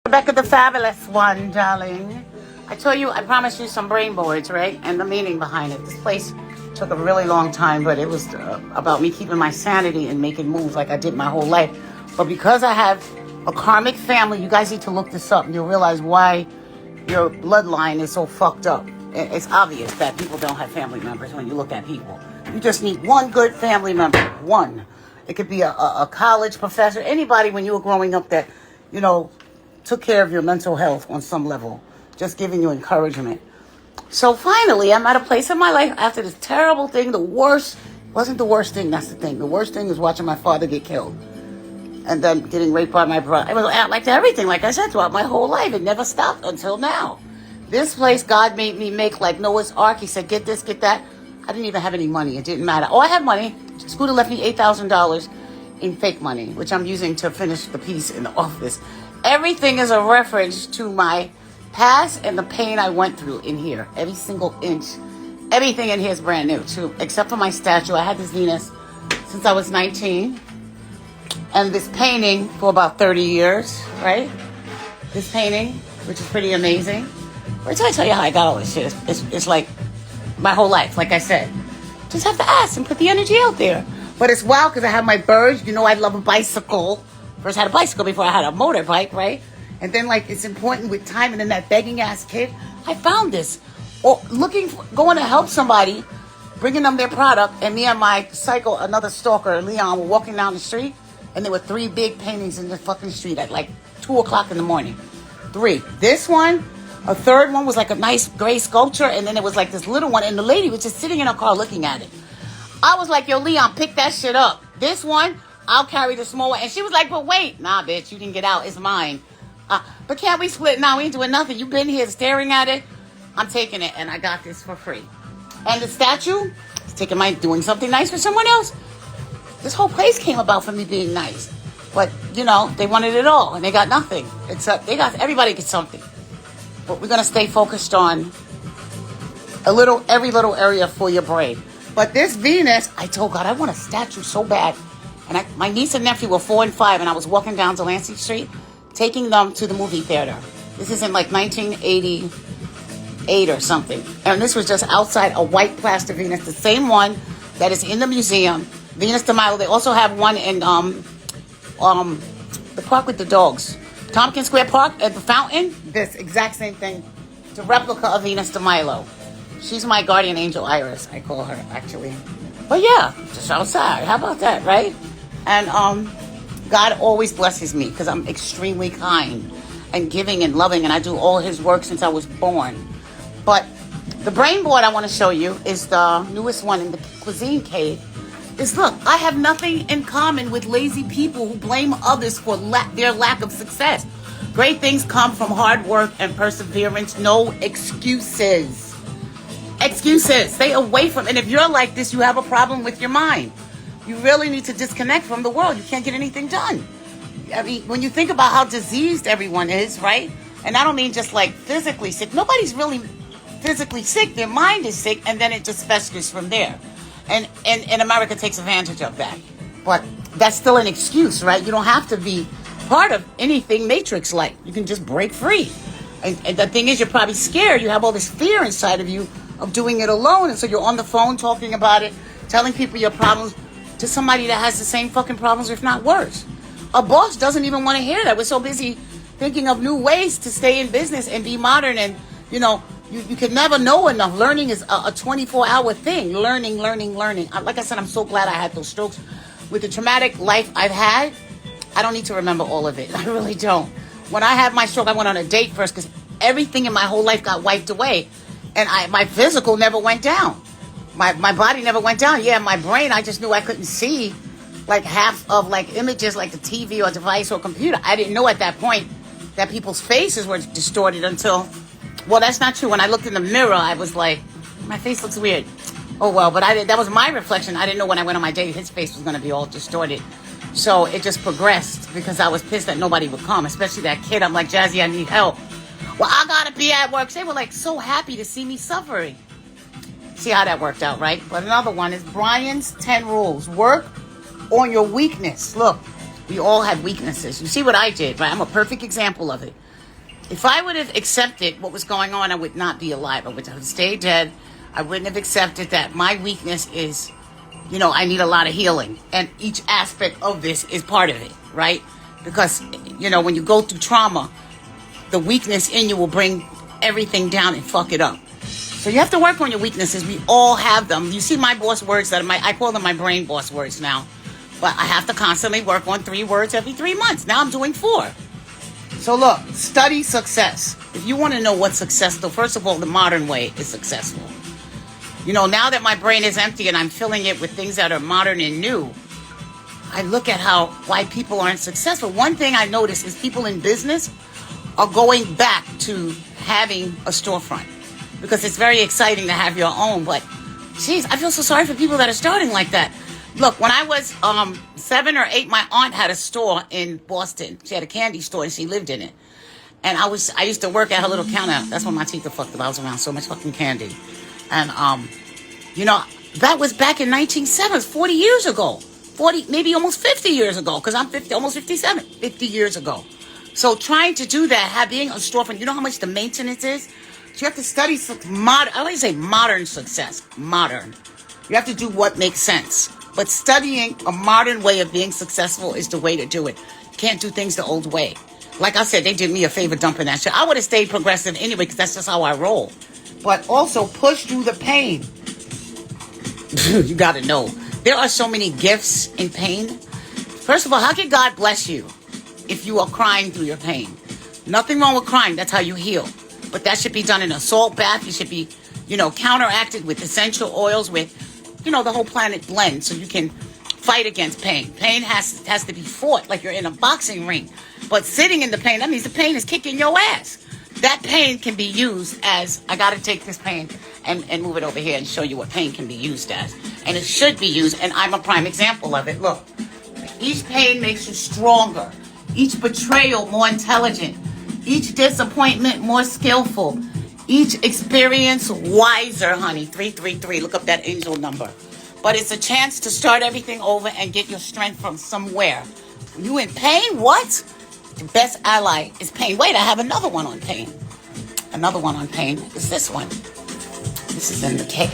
Rebecca the Fabulous One, darling. I told you, I promised you some brain boards, right? And the meaning behind it. This place took a really long time, but it was about me keeping my sanity and making moves like I did my whole life. But because I have a karmic family, you guys need to look this up and you'll realize why your bloodline is so fucked up. It's obvious that people don't have family members when you look at people. You just need one good family member. One. It could be a college professor, anybody when you were growing up that, you know, took care of your mental health on some level, just giving you encouragement. So finally, I'm at a place in my life after this terrible thing. The worst wasn't the worst thing. That's the thing. The worst thing is watching my father get killed and then getting raped by my brother. It was like everything, like I said, throughout my whole life. It never stopped until now. This place, God made me make like Noah's Ark. He said, get this, get that. I didn't even have any money. It didn't matter. Oh, I had money. Scooter left me $8,000 in fake money, which I'm using to finish the piece in the office. Everything is a reference to my past and the pain I went through in here. Every single inch. Everything in here is brand new, too, except for my statue. I had this Venus since I was 19. And this painting for about 30 years, right? This painting, which is pretty amazing. Wait till I tell you how I got all this shit. It's like my whole life, like I said. Just have to ask and put the energy out there. But it's wild because I have my birds. You know I love a bicycle. First I had a bicycle before I had a motorbike, right? And then, like, it's important with time. And then that begging-ass kid, I found this. Or going to help somebody, bringing them their product. And me and my psycho, another stalker, Leon, were walking down the street. And there were 3 big paintings in the fucking street at, like, 2 o'clock in the morning. 3. This one, a third one was, like, a nice gray sculpture. And then there was, like, this little one. And the lady was just sitting in her car looking at it. I was like, yo, Leon, pick that shit up. This one, I'll carry the small one. And she was like, but wait. Nah, bitch, you didn't get out. It's mine. But can't we split? No, we ain't doing nothing. You've been here staring at it. I'm taking it, and I got this for free. And the statue is doing something nice for someone else. This whole place came about for me being nice. But, you know, they wanted it all, and they got nothing. Everybody gets something. But we're going to stay focused on every little area for your brain. But this Venus, I told God, I want a statue so bad. And my niece and nephew were 4 and 5, and I was walking down Delancey Street, taking them to the movie theater. This is in like 1988 or something. And this was just outside a white plaster Venus, the same one that is in the museum, Venus de Milo. They also have one in the park with the dogs. Tompkins Square Park at the fountain, this exact same thing. It's a replica of Venus de Milo. She's my guardian angel, Iris, I call her, actually. But yeah, just outside. How about that, right? And God always blesses me because I'm extremely kind and giving and loving, and I do all his work since I was born. But the brain board I want to show you is the newest one in the Cuisine Cave. Look, I have nothing in common with lazy people who blame others for their lack of success. Great things come from hard work and perseverance. No excuses. Excuses. Stay away from it. And if you're like this, you have a problem with your mind. You really need to disconnect from the world. You can't get anything done. I mean, when you think about how diseased everyone is, right? And I don't mean just like physically sick. Nobody's really physically sick. Their mind is sick, and then it just festers from there. And America takes advantage of that. But that's still an excuse, right? You don't have to be part of anything Matrix-like. You can just break free. And the thing is, you're probably scared. You have all this fear inside of you of doing it alone. And so you're on the phone talking about it, telling people your problems to somebody that has the same fucking problems, if not worse. A boss doesn't even want to hear that. We're so busy thinking of new ways to stay in business and be modern. And, you know, you can never know enough. Learning is a 24-hour thing. Learning. Like I said, I'm so glad I had those strokes. With the traumatic life I've had, I don't need to remember all of it. I really don't. When I had my stroke, I went on a date first because everything in my whole life got wiped away. And my physical never went down. My body never went down. Yeah, my brain, I just knew I couldn't see like half of like images like the TV or device or computer. I didn't know at that point that people's faces were distorted until, well, that's not true. When I looked in the mirror, I was like, my face looks weird. Oh, well, but that was my reflection. I didn't know when I went on my date, his face was going to be all distorted. So it just progressed because I was pissed that nobody would come, especially that kid. I'm like, Jazzy, I need help. Well, I got to be at work. They were like so happy to see me suffering. See how that worked out, right? But another one is Brian's 10 rules. Work on your weakness. Look, we all have weaknesses. You see what I did, right? I'm a perfect example of it. If I would have accepted what was going on, I would not be alive. I would have stayed dead. I wouldn't have accepted that my weakness is, I need a lot of healing. And each aspect of this is part of it, right? Because, when you go through trauma, the weakness in you will bring everything down and fuck it up. So you have to work on your weaknesses. We all have them. You see my boss words I call them my brain boss words now. But I have to constantly work on 3 words every 3 months. Now I'm doing 4. So look, study success. If you want to know what's successful, first of all, the modern way is successful. Now that my brain is empty and I'm filling it with things that are modern and new, I look at why people aren't successful. One thing I notice is people in business are going back to having a storefront because it's very exciting to have your own. But, geez, I feel so sorry for people that are starting like that. Look, when I was 7 or 8, my aunt had a store in Boston. She had a candy store and she lived in it. And I used to work at her little counter. That's when my teeth were fucked up. I was around so much fucking candy. And, that was back in 1970s, 40 years ago. 40, maybe almost 50 years ago, because I'm 50, almost 57, 50 years ago. So trying to do that, being a storefront, you know how much the maintenance is? So you have to study I always say modern success. Modern. You have to do what makes sense. But studying a modern way of being successful is the way to do it. You can't do things the old way. Like I said, they did me a favor dumping that shit. I would have stayed progressive anyway because that's just how I roll. But also push through the pain. You got to know. There are so many gifts in pain. First of all, how can God bless you if you are crying through your pain? Nothing wrong with crying. That's how you heal. But that should be done in a salt bath. You should be, counteracted with essential oils, with, the whole planet blend so you can fight against pain. Pain has to be fought like you're in a boxing ring. But sitting in the pain, that means the pain is kicking your ass. That pain can be used as, I got to take this pain and move it over here and show you what pain can be used as. And it should be used, and I'm a prime example of it. Look, each pain makes you stronger. Each betrayal more intelligent. Each disappointment more skillful. Each experience wiser, honey. 333, look up that angel number. But it's a chance to start everything over and get your strength from somewhere. You in pain? What? The best ally is pain. Wait, I have another one on pain. Another one on pain is this one. This is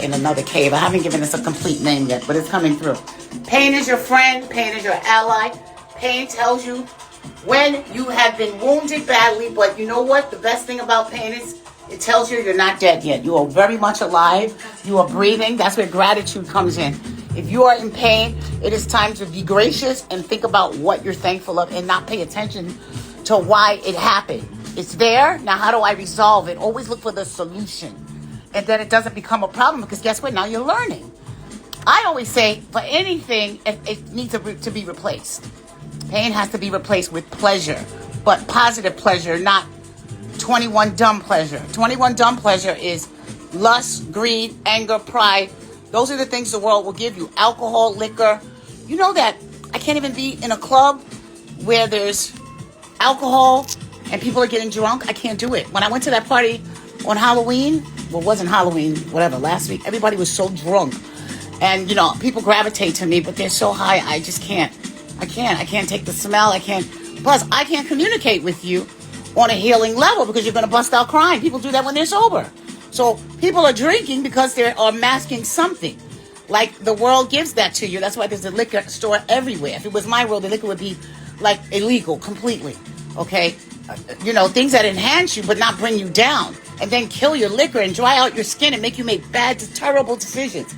in another cave. I haven't given this a complete name yet, but it's coming through. Pain is your friend. Pain is your ally. Pain tells you when you have been wounded badly, but you know what? The best thing about pain is it tells you you're not dead yet. You are very much alive. You are breathing. That's where gratitude comes in. If you are in pain, it is time to be gracious and think about what you're thankful of and not pay attention to why it happened. It's there. Now, how do I resolve it? Always look for the solution. And then it doesn't become a problem because guess what? Now you're learning. I always say for anything, it needs to be replaced. Pain has to be replaced with pleasure, but positive pleasure, not 21 dumb pleasure. 21 dumb pleasure is lust, greed, anger, pride. Those are the things the world will give you. Alcohol, liquor. You know that I can't even be in a club where there's alcohol and people are getting drunk. I can't do it. When I went to that party on Halloween, well, it wasn't Halloween, whatever, last week, everybody was so drunk. And, people gravitate to me, but they're so high, I just can't. I can't take the smell. Plus, I can't communicate with you on a healing level because you're going to bust out crying. People do that when they're sober. So people are drinking because they are masking something. Like the world gives that to you. That's why there's a liquor store everywhere. If it was my world, the liquor would be like illegal completely. Okay? Things that enhance you but not bring you down. And then kill your liquor and dry out your skin and make you make bad, terrible decisions.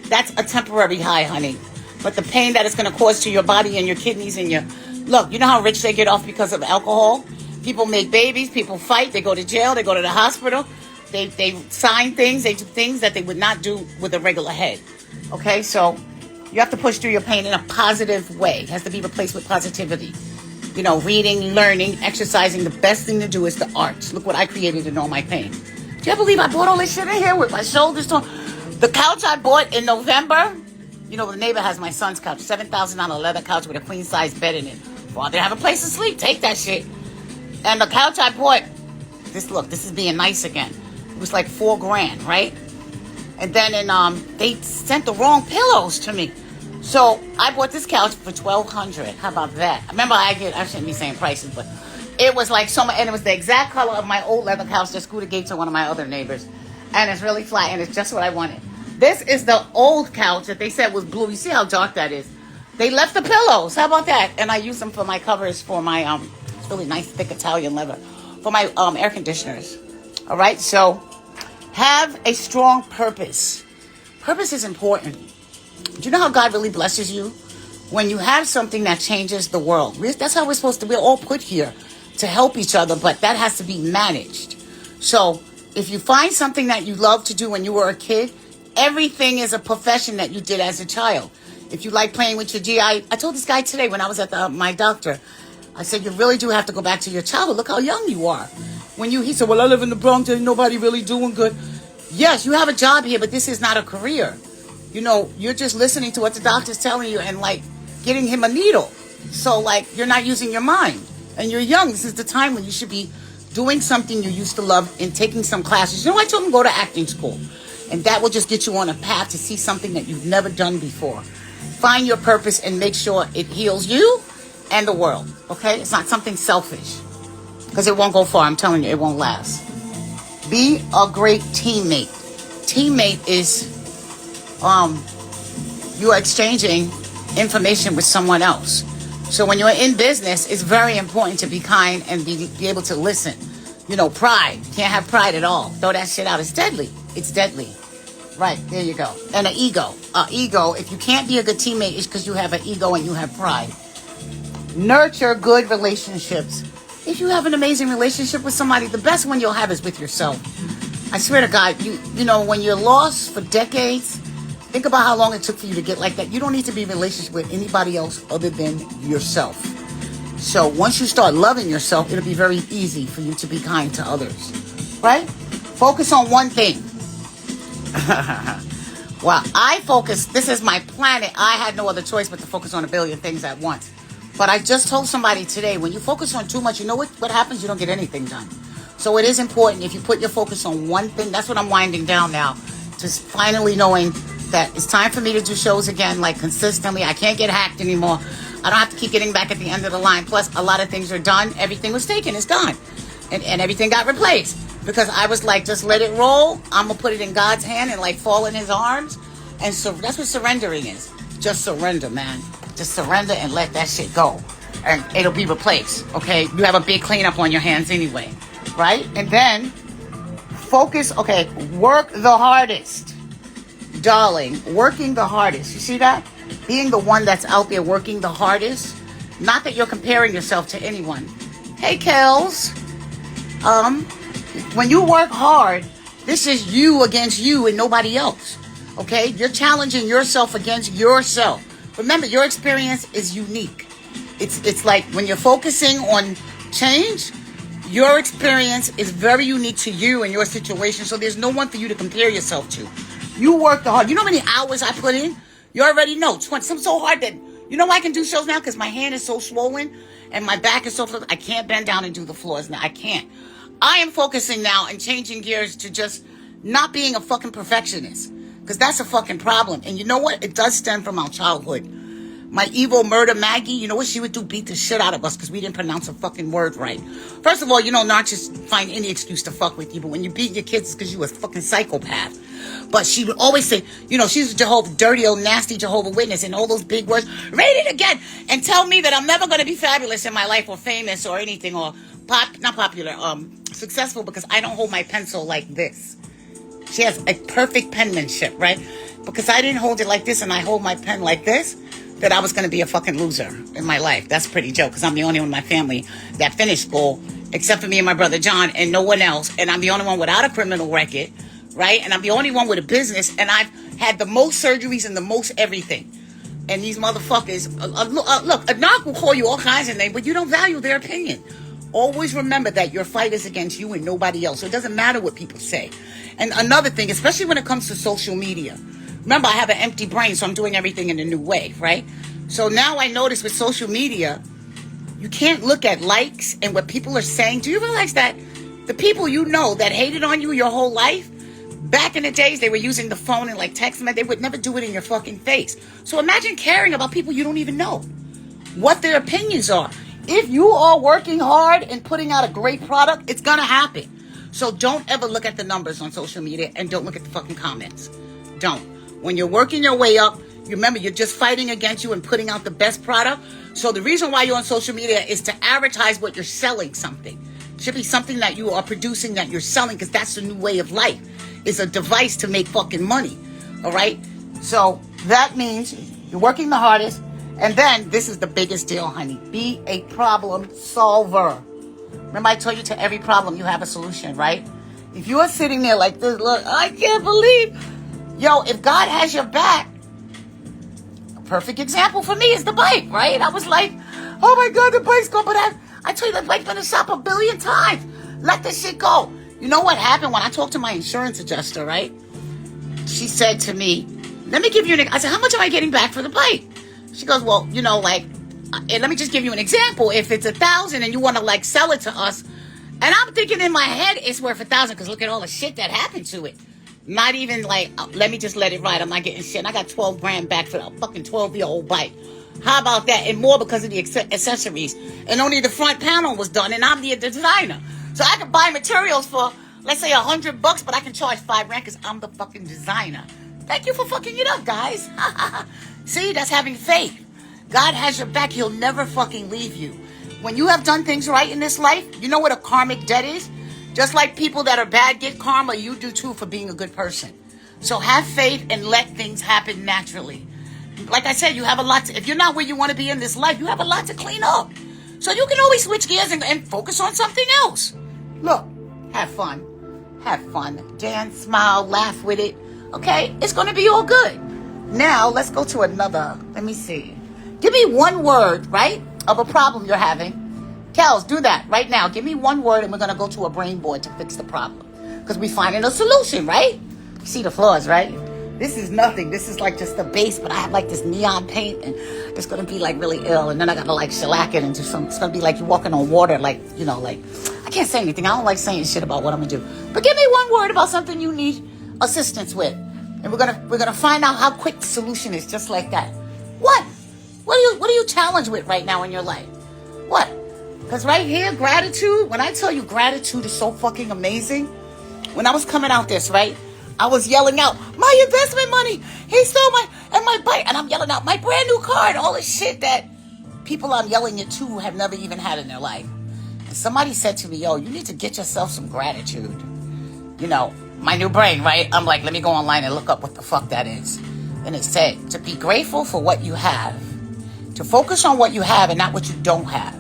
That's a temporary high, honey. But the pain that it's going to cause to your body and your kidneys and your... Look, you know how rich they get off because of alcohol? People make babies, people fight, they go to jail, they go to the hospital, they sign things, they do things that they would not do with a regular head. Okay, so you have to push through your pain in a positive way. It has to be replaced with positivity. Reading, learning, exercising. The best thing to do is the arts. Look what I created in all my pain. Do you believe I bought all this shit in here with my shoulders torn? The couch I bought in November... the neighbor has my son's couch, $7,000 leather couch with a queen size bed in it. Father, have a place to sleep. Take that shit. And the couch I bought, this is being nice again. It was like $4,000, right? And then they sent the wrong pillows to me. So I bought this couch for $1,200. How about that? Remember, I shouldn't be saying prices, but It was like so much, and it was the exact color of my old leather couch that Scooter gave to one of my other neighbors. And it's really flat, and it's just what I wanted. This is the old couch that they said was blue. You see how dark that is? They left the pillows. How about that? And I use them for my covers for my, it's really nice, thick Italian leather, for my air conditioners. All right? So have a strong purpose. Purpose is important. Do you know how God really blesses you? When you have something that changes the world. That's how we're supposed to. We're all put here to help each other, but that has to be managed. So if you find something that you love to do when you were a kid, everything is a profession that you did as a child. If you like playing with your GI, I told this guy today when I was at my doctor, I said, you really do have to go back to your childhood. Look how young you are. He said, well, I live in the Bronx, ain't nobody really doing good. Yes, you have a job here, but this is not a career. You're just listening to what the doctor's telling you and getting him a needle. So you're not using your mind. And you're young. This is the time when you should be doing something you used to love and taking some classes. I told him go to acting school. And that will just get you on a path to see something that you've never done before. Find your purpose and make sure it heals you and the world. Okay? It's not something selfish. Because it won't go far. I'm telling you, it won't last. Be a great teammate. Teammate is you are exchanging information with someone else. So when you're in business, it's very important to be kind and be able to listen. Pride. Can't have pride at all. Throw that shit out. It's deadly. It's deadly. Right, there you go. And an ego. Ego, if you can't be a good teammate, it's because you have an ego and you have pride. Nurture good relationships. If you have an amazing relationship with somebody, the best one you'll have is with yourself. I swear to God, when you're lost for decades, think about how long it took for you to get like that. You don't need to be in a relationship with anybody else other than yourself. So once you start loving yourself, it'll be very easy for you to be kind to others. Right? Focus on one thing. Well, this is my planet. I had no other choice but to focus on a billion things at once. But I just told somebody today, when you focus on too much, you know what happens? You don't get anything done. So it is important if you put your focus on one thing. That's what I'm winding down now. Just finally knowing that it's time for me to do shows again, consistently. I can't get hacked anymore. I don't have to keep getting back at the end of the line. Plus, a lot of things are done. Everything was taken. It's gone. And everything got replaced. Because I was just let it roll. I'm going to put it in God's hand and fall in his arms. And so that's what surrendering is. Just surrender, man. Just surrender and let that shit go. And it'll be replaced, okay? You have a big cleanup on your hands anyway, right? And then focus, work the hardest. Darling, working the hardest. You see that? Being the one that's out there working the hardest. Not that you're comparing yourself to anyone. Hey, Kels. When you work hard, this is you against you and nobody else. Okay? You're challenging yourself against yourself. Remember, your experience is unique. It's like when you're focusing on change, your experience is very unique to you and your situation. So there's no one for you to compare yourself to. You worked hard. You know how many hours I put in? You already know. Some so hard that, why I can do shows now? Because my hand is so swollen and my back is so full. I can't bend down and do the floors now. I can't. I am focusing now and changing gears to just not being a fucking perfectionist. Because that's a fucking problem. And you know what? It does stem from our childhood. My evil murder Maggie, you know what she would do? Beat the shit out of us because we didn't pronounce a fucking word right. First of all, not just find any excuse to fuck with you, but when you beat your kids, it's because you a fucking psychopath. But she would always say, she's a dirty old nasty Jehovah Witness and all those big words. Read it again and tell me that I'm never going to be fabulous in my life or famous or anything or not popular, successful because I don't hold my pencil like this. She has a perfect penmanship, right? Because I didn't hold it like this and I hold my pen like this, that I was going to be a fucking loser in my life. That's a pretty joke because I'm the only one in my family that finished school, except for me and my brother John and no one else. And I'm the only one without a criminal record, right? And I'm the only one with a business. And I've had the most surgeries and the most everything. And these motherfuckers, look, a knock will call you all kinds of names, but you don't value their opinion. Always remember that your fight is against you and nobody else. So it doesn't matter what people say. And another thing, especially when it comes to social media. Remember, I have an empty brain, so I'm doing everything in a new way, right? So now I notice with social media, you can't look at likes and what people are saying. Do you realize that the people that hated on you your whole life, back in the days, they were using the phone and text them, they would never do it in your fucking face. So imagine caring about people you don't even know, what their opinions are. if you are working hard and putting out a great product, it's gonna happen. So don't ever look at the numbers on social media and don't look at the fucking comments. Don't. When you're working your way up, you remember you're just fighting against you and putting out the best product. So the reason why you're on social media is to advertise what you're selling something. It should be something that you are producing that you're selling, because that's the new way of life. It's a device to make fucking money. All right? So that means you're working the hardest. And then this is the biggest deal, honey. Be a problem solver. Remember I told you to every problem you have a solution, right? If you are sitting there like this, look, I can't believe. Yo, if God has your back, a perfect example for me is the bike, right? I was like, oh my God, the bike's gone. But I told you the bike's been to shop 1 billion times. Let this shit go. You know what happened when I talked to my insurance adjuster, right? She said to me, let me give you I said, how much am I getting back for the bike? She goes, well, you know, like, and let me just give you an example. If it's 1,000 and you want to like sell it to us, and I'm thinking in my head it's worth 1,000 because look at all the shit that happened to it. Not even like, let me just let it ride. I'm not getting shit. And I got 12 grand back for a fucking 12-year-old bike. How about that? And more because of the accessories. And only the front panel was done, and I'm the designer. So I could buy materials for, let's say, $100, but I can charge $5 grand because I'm the fucking designer. Thank you for fucking it up, guys. See, that's having faith. God has your back. He'll never fucking leave you. When you have done things right in this life, you know what a karmic debt is? Just like people that are bad get karma, you do too for being a good person. So have faith and let things happen naturally. Like I said, you have a lot to, if you're not where you want to be in this life, you have a lot to clean up. So you can always switch gears and focus on something else. Look, have fun. Have fun. Dance, smile, laugh with it. Okay? It's going to be all good. Now, let's go to another. Let me see. Give me one word, right, of a problem you're having. Kels, do that right now. Give me one word and we're going to go to a brain board to fix the problem. Because we're finding a solution, right? You see the flaws, right? This is nothing. This is like just the base, but I have like this neon paint and it's going to be like really ill. And then I got to like shellac it into some, it's going to be like you're walking on water, like, you know, like, I can't say anything. I don't like saying shit about what I'm going to do. But give me one word about something you need assistance with. And we're gonna find out how quick the solution is, just like that. What? What are you challenged with right now in your life? What? Because right here, gratitude, when I tell you gratitude is so fucking amazing, when I was coming out this, right, I was yelling out, my investment money, he stole my bike, and I'm yelling out, my brand new car, and all this shit that people I'm yelling it to have never even had in their life. And somebody said to me, yo, you need to get yourself some gratitude. You know, my new brain, right? I'm like, let me go online and look up what the fuck that is. And it said, to be grateful for what you have. To focus on what you have and not what you don't have.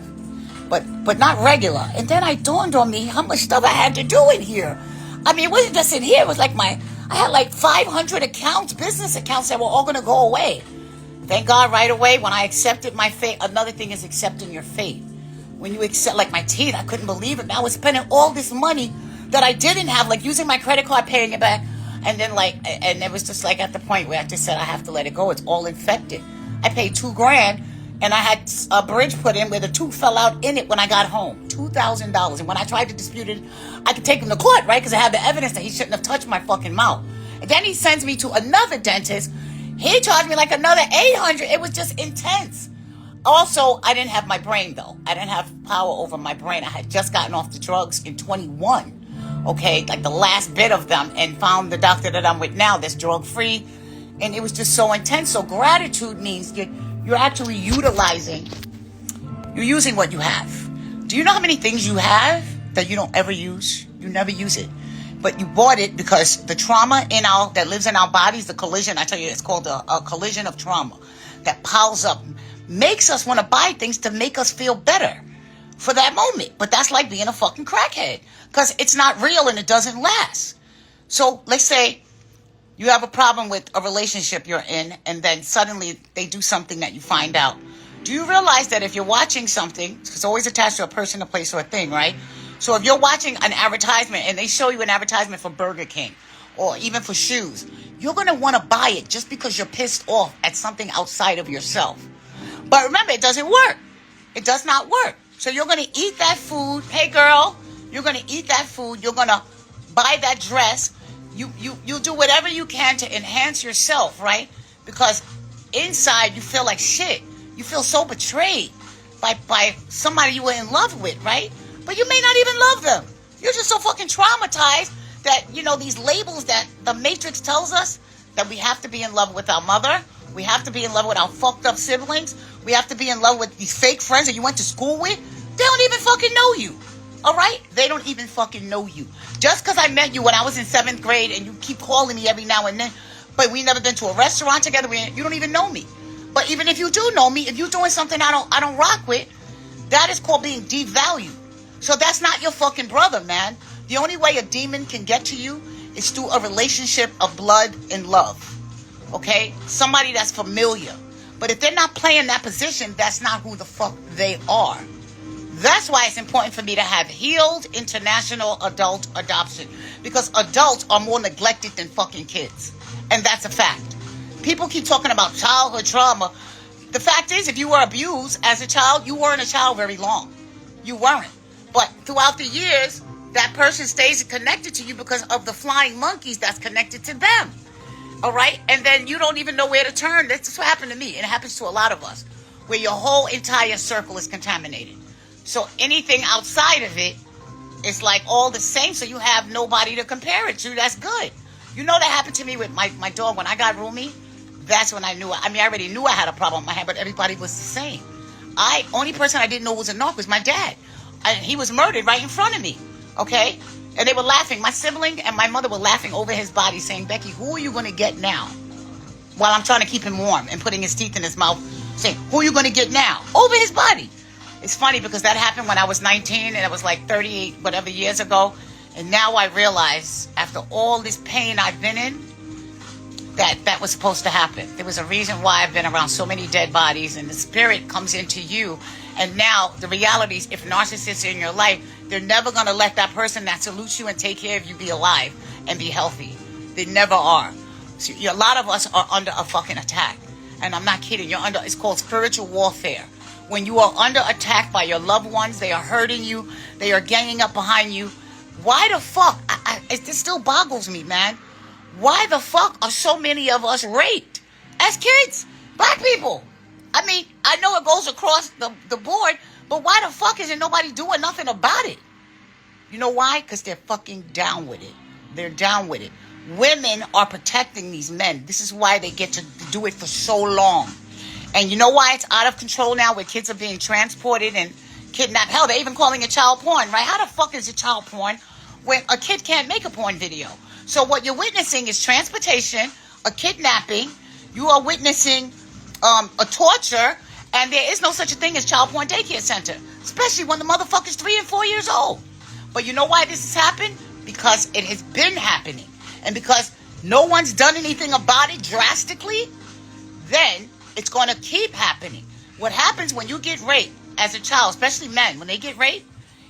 But not regular. And then I dawned on me how much stuff I had to do in here. I mean, it wasn't just in here. It was like I had like 500 accounts, business accounts that were all going to go away. Thank God right away when I accepted my fate. Another thing is accepting your fate. When you accept, like my teeth, I couldn't believe it. I was spending all this money that I didn't have, like using my credit card, paying it back. And then and it was just like at the point where I just said, I have to let it go. It's all infected. I paid $2 grand and I had a bridge put in where the tooth fell out in it when I got home. $2,000. And when I tried to dispute it, I could take him to court, right? Because I had the evidence that he shouldn't have touched my fucking mouth. And then he sends me to another dentist. He charged me like another $800. It was just intense. Also, I didn't have my brain though. I didn't have power over my brain. I had just gotten off the drugs in 21. Okay, like the last bit of them, and found the doctor that I'm with now that's drug-free. And it was just so intense. So gratitude means you're actually using what you have. Do you know how many things you have that you don't ever use? You never use it. But you bought it because the trauma that lives in our bodies, the collision, I tell you, it's called a collision of trauma that piles up, makes us want to buy things to make us feel better for that moment. But that's like being a fucking crackhead because it's not real and it doesn't last. So let's say you have a problem with a relationship you're in, and then suddenly they do something that you find out. Do you realize that if you're watching something, it's always attached to a person, a place, or a thing, right? So if you're watching an advertisement and they show you an advertisement for Burger King or even for shoes, you're going to want to buy it just because you're pissed off at something outside of yourself. But remember, it doesn't work. It does not work. So you're going to eat that food. Hey, girl, you're going to eat that food. You're going to buy that dress. You do whatever you can to enhance yourself, right? Because inside you feel like shit. You feel so betrayed. by somebody you were in love with, right? But you may not even love them. You're just so fucking traumatized that, you know, these labels that the Matrix tells us, that we have to be in love with our mother, we have to be in love with our fucked up siblings, we have to be in love with these fake friends that you went to school with. They don't even fucking know you. All right? They don't even fucking know you. Just because I met you when I was in 7th grade and you keep calling me every now and then, but we never been to a restaurant together, you don't even know me. But even if you do know me, if you're doing something I don't rock with, that is called being devalued. So that's not your fucking brother, man. The only way a demon can get to you is through a relationship of blood and love. Okay? Somebody that's familiar. But if they're not playing that position, that's not who the fuck they are. That's why it's important for me to have healed international adult adoption. Because adults are more neglected than fucking kids. And that's a fact. People keep talking about childhood trauma. The fact is, if you were abused as a child, you weren't a child very long. You weren't. But throughout the years, that person stays connected to you because of the flying monkeys that's connected to them. All right? And then you don't even know where to turn. That's what happened to me. And it happens to a lot of us, where your whole entire circle is contaminated. So anything outside of it is like all the same, so you have nobody to compare it to. That's good. You know that happened to me with my dog. When I got Rumi, that's when I knew. I already knew I had a problem with my hand, but everybody was the same. Only person I didn't know was a narc was my dad. He was murdered right in front of me, okay? And they were laughing. My sibling and my mother were laughing over his body, saying, Becky, who are you going to get now? While I'm trying to keep him warm and putting his teeth in his mouth, saying, who are you going to get now? Over his body. It's funny because that happened when I was 19, and it was like 38 whatever years ago. And now I realize, after all this pain I've been in, that was supposed to happen. There was a reason why I've been around so many dead bodies, and the spirit comes into you. And now the reality is, if narcissists are in your life, they're never going to let that person that salutes you and take care of you be alive and be healthy. They never are. So a lot of us are under a fucking attack. And I'm not kidding. It's called spiritual warfare. When you are under attack by your loved ones, they are hurting you, they are ganging up behind you. Why the fuck? This still boggles me, man. Why the fuck are so many of us raped as kids? Black people. I mean, I know it goes across the board, but why the fuck isn't nobody doing nothing about it? You know why? Because they're fucking down with it. They're down with it. Women are protecting these men. This is why they get to do it for so long. And you know why it's out of control now, where kids are being transported and kidnapped? Hell, they're even calling it child porn, right? How the fuck is it child porn when a kid can't make a porn video? So what you're witnessing is transportation, a kidnapping. You are witnessing a torture, and there is no such a thing as child porn daycare center, especially when the motherfucker's 3 and 4 years old. But you know why this has happened? Because it has been happening. And because no one's done anything about it drastically, then it's going to keep happening. What happens when you get raped as a child, especially men, when they get raped,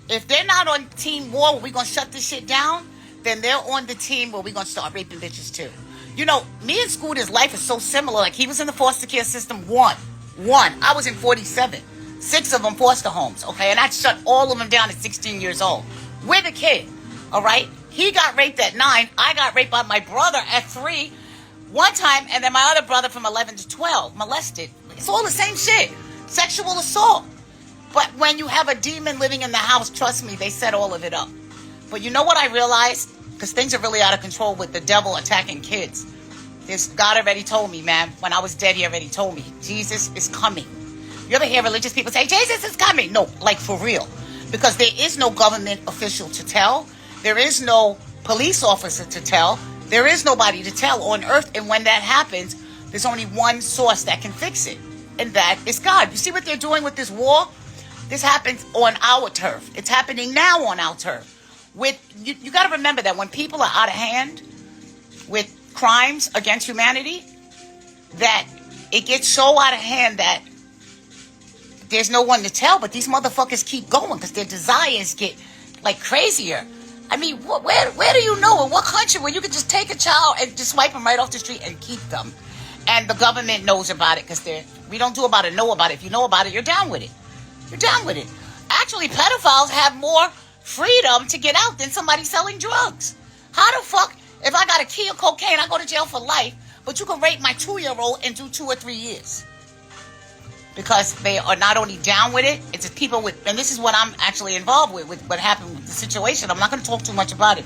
if they're not on team war where we're going to shut this shit down, then they're on the team where we're going to start raping bitches too. You know, me and Scooter's life is so similar. Like, he was in the foster care system, one. I was in 47. 6 of them foster homes, okay? And I shut all of them down at 16 years old. With a kid, all right? He got raped at 9. I got raped by my brother at 3. One time, and then my other brother from 11 to 12, molested. It's all the same shit. Sexual assault. But when you have a demon living in the house, trust me, they set all of it up. But you know what I realized? Because things are really out of control with the devil attacking kids. God already told me, man. When I was dead, he already told me. Jesus is coming. You ever hear religious people say, Jesus is coming? No, like for real. Because there is no government official to tell. There is no police officer to tell. There is nobody to tell on earth. And when that happens, there's only one source that can fix it. And that is God. You see what they're doing with this war? This happens on our turf. It's happening now on our turf. You got to remember that when people are out of hand with crimes against humanity, that it gets so out of hand that there's no one to tell, but these motherfuckers keep going because their desires get like crazier. I mean, where do you know in what country where you could just take a child and just swipe them right off the street and keep them? And the government knows about it because we don't do about it, know about it. If you know about it, you're down with it. You're down with it. Actually, pedophiles have more freedom to get out than somebody selling drugs. How the fuck, if I got a key of cocaine, I go to jail for life, but you can rape my 2-year-old and do 2 or 3 years? because they are not only down with it, it's people with, and this is what I'm actually involved with what happened with the situation. I'm not going to talk too much about it,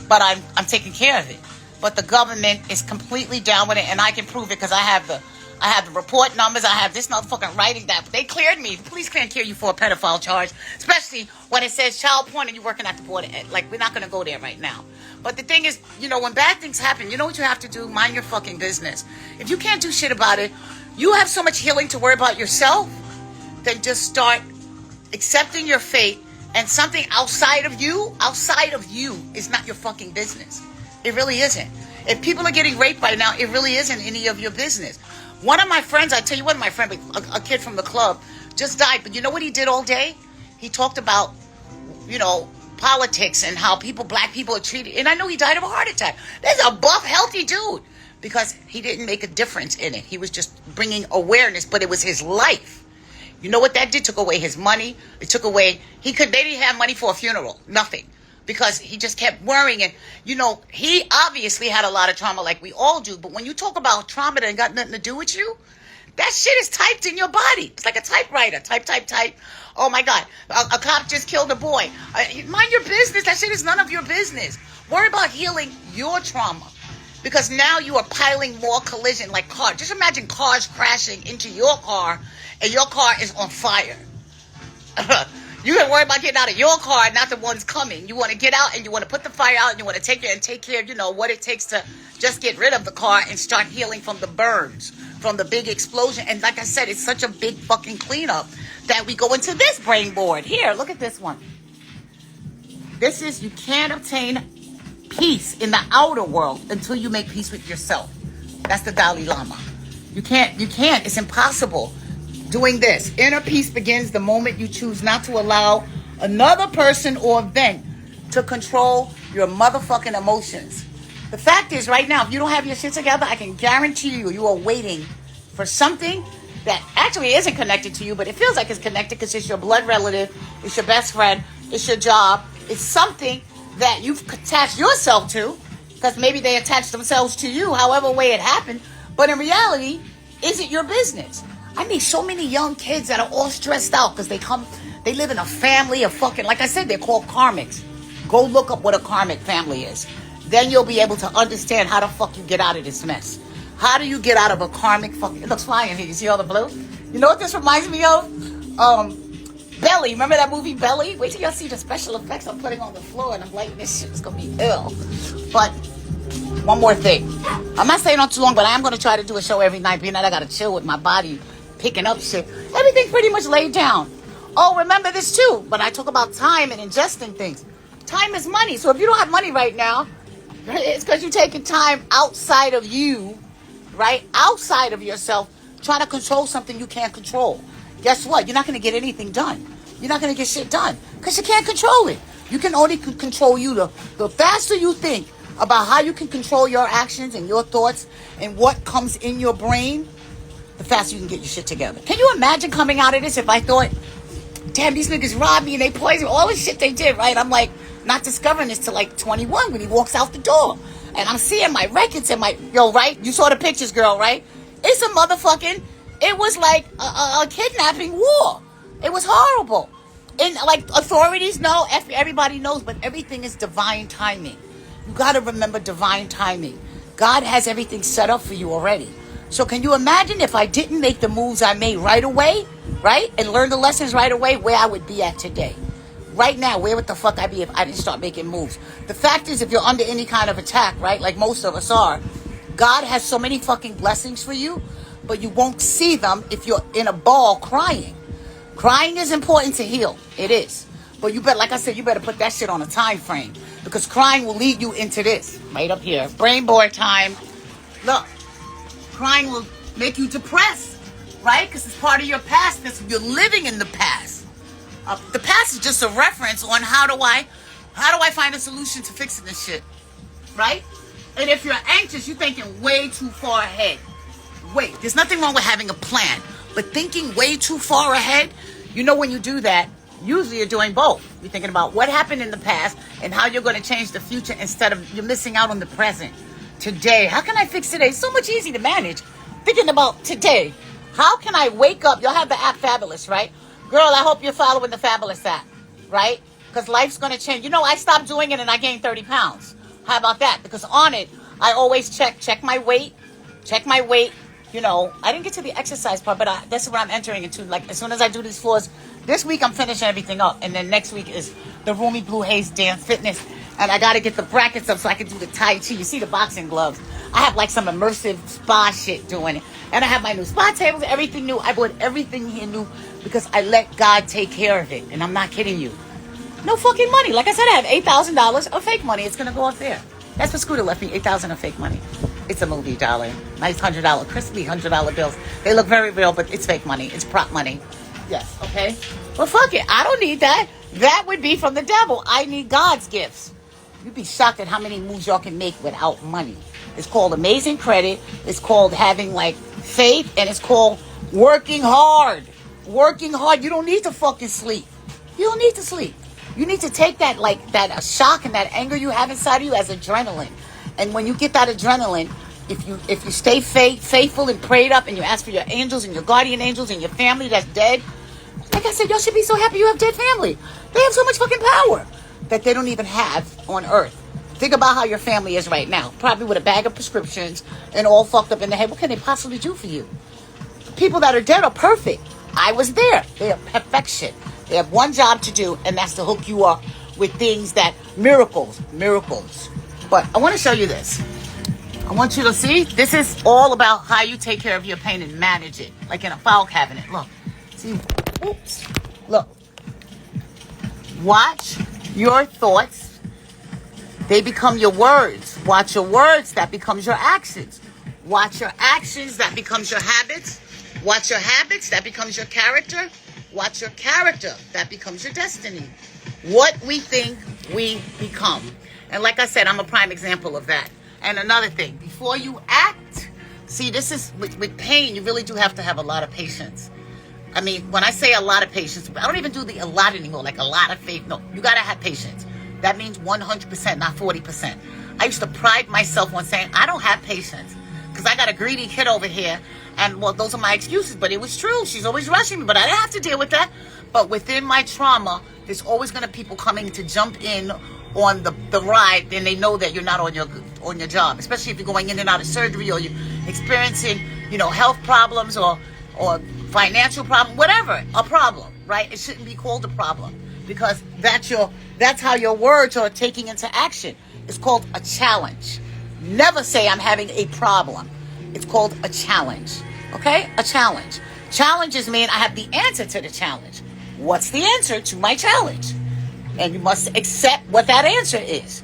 but I'm taking care of it. But the government is completely down with it, and I can prove it because I have the report numbers. I have this motherfucking writing that they cleared me. The police can't clear you for a pedophile charge, especially when it says child porn and you're working at the border. Like, we're not going to go there right now. But the thing is, when bad things happen, you know what you have to do? Mind your fucking business. If you can't do shit about it, you have so much healing to worry about yourself, then just start accepting your fate, and something outside of you is not your fucking business. It really isn't. If people are getting raped right now, it really isn't any of your business. One of my friends, a kid from the club, just died. But you know what he did all day? He talked about, politics and how black people are treated. And I know he died of a heart attack. There's a buff, healthy dude. Because he didn't make a difference in it. He was just bringing awareness, but it was his life. You know what that did? Took away his money. It took away, they didn't have money for a funeral. Nothing. Because he just kept worrying. And, he obviously had a lot of trauma like we all do. But when you talk about trauma that ain't got nothing to do with you, that shit is typed in your body. It's like a typewriter. Type. Oh, my God. A cop just killed a boy. Mind your business. That shit is none of your business. Worry about healing your trauma. Because now you are piling more collision like cars. Just imagine cars crashing into your car and your car is on fire. You gotta worry about getting out of your car, not the ones coming. You want to get out and you want to put the fire out and you want to take care of, what it takes to just get rid of the car and start healing from the burns, from the big explosion. And like I said, it's such a big fucking cleanup that we go into this brain board. Here, look at this one. This is, you can't obtain peace in the outer world until you make peace with yourself. That's the Dalai Lama. You can't. It's impossible doing this. Inner peace begins the moment you choose not to allow another person or event to control your motherfucking emotions. The fact is, right now, if you don't have your shit together, I can guarantee you are waiting for something that actually isn't connected to you, but it feels like it's connected because it's your blood relative, it's your best friend, it's your job, it's something that you've attached yourself to, because maybe they attached themselves to you, however way it happened, but in reality, is it your business? I meet so many young kids that are all stressed out because they live in a family of fucking, like I said, they're called karmics. Go look up what a karmic family is. Then you'll be able to understand how the fuck you get out of this mess. How do you get out of a karmic fucking, it looks flying here, you see all the blue? You know what this reminds me of? Belly. Remember that movie Belly? Wait till y'all see the special effects I'm putting on the floor and I'm like, this shit is going to be ill. But one more thing. I'm not staying on too long, but I am going to try to do a show every night, being that I got to chill with my body, picking up shit. Everything's pretty much laid down. Oh, remember this too. But I talk about time and ingesting things. Time is money. So if you don't have money right now, it's because you're taking time outside of you, right? Outside of yourself, trying to control something you can't control. Guess what? You're not going to get anything done. You're not going to get shit done because you can't control it. You can only control you. The faster you think about how you can control your actions and your thoughts and what comes in your brain, the faster you can get your shit together. Can you imagine coming out of this if I thought, damn, these niggas robbed me and they poisoned me, all this shit they did, right? I'm like, not discovering this till like 21 when he walks out the door. And I'm seeing my records and right? You saw the pictures, girl, right? It's a motherfucking, it was like a kidnapping war. It was horrible. And like authorities know, everybody knows, but everything is divine timing. You got to remember divine timing. God has everything set up for you already. So can you imagine if I didn't make the moves I made right away, right? And learn the lessons right away, where I would be at today. Right now, where would the fuck I be if I didn't start making moves? The fact is, if you're under any kind of attack, right, like most of us are, God has so many fucking blessings for you, but you won't see them if you're in a ball crying. Crying is important to heal. It is. But you better, like I said, you better put that shit on a time frame, because crying will lead you into this right up here. Brain board time. Look, crying will make you depressed, right? Because it's part of your past. You're living in the past. The past is just a reference on how do I find a solution to fixing this shit, right? And if you're anxious, you're thinking way too far ahead. Wait, there's nothing wrong with having a plan, but thinking way too far ahead, when you do that, usually you're doing both. You're thinking about what happened in the past and how you're going to change the future instead of you're missing out on the present. Today, how can I fix today? It's so much easier to manage. Thinking about today. How can I wake up? Y'all have the app Fabulous, right? Girl, I hope you're following the Fabulous app, right? Because life's going to change. You know, I stopped doing it and I gained 30 pounds. How about that? Because on it, I always check my weight. You know, I didn't get to the exercise part, but that's what I'm entering into. Like, as soon as I do these floors, this week I'm finishing everything up. And then next week is the Rumi Blue Haze Dance Fitness. And I got to get the brackets up so I can do the Tai Chi. You see the boxing gloves. I have like some immersive spa shit doing it. And I have my new spa tables, everything new. I bought everything here new because I let God take care of it. And I'm not kidding you. No fucking money. Like I said, I have $8,000 of fake money. It's going to go up there. That's what Scooter left me, $8,000 of fake money. It's a movie, darling. Nice $100, crispy $100 bills. They look very real, but it's fake money. It's prop money. Yes, okay? Well, fuck it. I don't need that. That would be from the devil. I need God's gifts. You'd be shocked at how many moves y'all can make without money. It's called amazing credit. It's called having, like, faith. And it's called working hard. Working hard. You don't need to fucking sleep. You don't need to sleep. You need to take that, like, that shock and that anger you have inside of you as adrenaline. And when you get that adrenaline, if you stay faithful and prayed up and you ask for your angels and your guardian angels and your family that's dead, like I said, y'all should be so happy you have dead family. They have so much fucking power that they don't even have on earth. Think about how your family is right now. Probably with a bag of prescriptions and all fucked up in the head. What can they possibly do for you? The people that are dead are perfect. I was there. They are perfection. They have one job to do, and that's to hook you up with things that miracles. But I want to show you this. I want you to see. This is all about how you take care of your pain and manage it, like in a file cabinet. Look. See? Oops. Look. Watch your thoughts. They become your words. Watch your words. That becomes your actions. Watch your actions. That becomes your habits. Watch your habits. That becomes your character. Watch your character. That becomes your destiny. What we think, we become. And like I said, I'm a prime example of that. And another thing, before you act, see, this is, with pain, you really do have to have a lot of patience. I mean, when I say a lot of patience, I don't even do a lot anymore, like a lot of faith. No, you got to have patience. That means 100%, not 40%. I used to pride myself on saying, I don't have patience because I got a greedy kid over here. And, well, those are my excuses, but it was true. She's always rushing me, but I didn't have to deal with that. But within my trauma, there's always going to be people coming to jump in on the ride, then they know that you're not on your job, especially if you're going in and out of surgery or you're experiencing, health problems or financial problem, whatever, a problem, right? It shouldn't be called a problem because that's how your words are taking into action. It's called a challenge. Never say I'm having a problem. It's called a challenge, okay? A challenge. Challenges mean I have the answer to the challenge. What's the answer to my challenge? And you must accept what that answer is.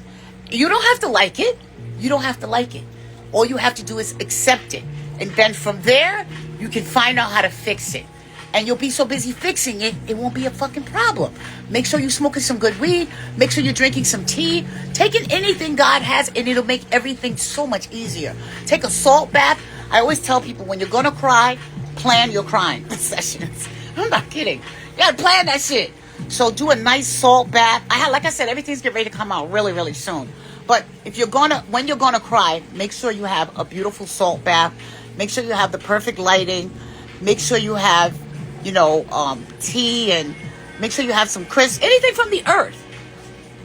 You don't have to like it. You don't have to like it. All you have to do is accept it. And then from there, you can find out how to fix it. And you'll be so busy fixing it, it won't be a fucking problem. Make sure you're smoking some good weed. Make sure you're drinking some tea. Taking anything God has, and it'll make everything so much easier. Take a salt bath. I always tell people, when you're going to cry, plan your crying sessions. I'm not kidding. You got to plan that shit. So do a nice salt bath. Like I said, everything's getting ready to come out really, really soon. But when you're gonna cry, make sure you have a beautiful salt bath. Make sure you have the perfect lighting. Make sure you have, tea, and make sure you have some crisps, anything from the earth.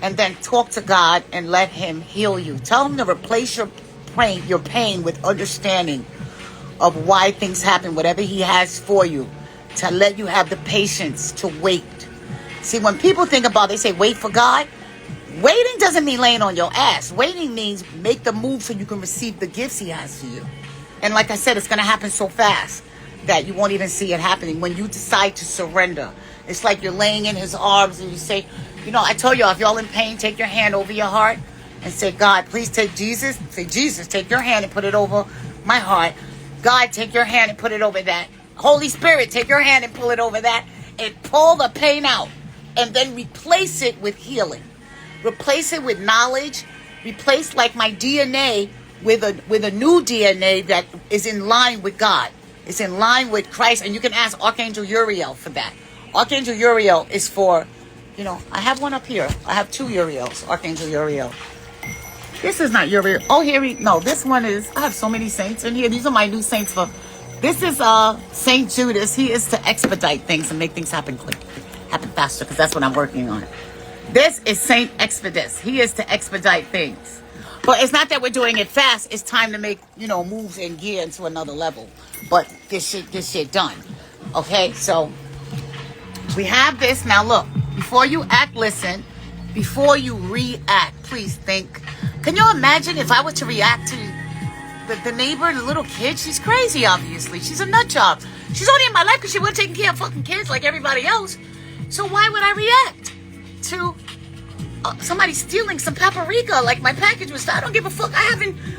And then talk to God and let Him heal you. Tell Him to replace your pain with understanding of why things happen, whatever He has for you, to let you have the patience to wait. See, when people think about, they say, wait for God. Waiting doesn't mean laying on your ass. Waiting means make the move so you can receive the gifts He has for you. And like I said, it's going to happen so fast that you won't even see it happening when you decide to surrender. It's like you're laying in His arms and you say, I told y'all, if y'all in pain, take your hand over your heart and say, God, please take Jesus. Say, Jesus, take your hand and put it over my heart. God, take your hand and put it over that. Holy Spirit, take your hand and pull it over that and pull the pain out. And then replace it with healing. Replace it with knowledge. Replace, like, my DNA with a new DNA that is in line with God. It's in line with Christ. And you can ask Archangel Uriel for that. Archangel Uriel is for, I have one up here. I have two Uriels, Archangel Uriel. This is not Uriel. Oh, no, this one is, I have so many saints in here. These are my new saints for This is St. Judas. He is to expedite things and make things happen quick, happen faster, because that's what I'm working on. This is St. Expedus. He is to expedite things. But it's not that we're doing it fast. It's time to make, moves and gear into another level. But this shit done. Okay, so we have this. Now look, before you act, listen. Before you react, please think. Can you imagine if I were to react to the neighbor, the little kid? She's crazy, obviously. She's a nut job. She's only in my life because she wasn't taking care of fucking kids like everybody else. So why would I react to somebody stealing some paprika? Like my package was, I don't give a fuck. I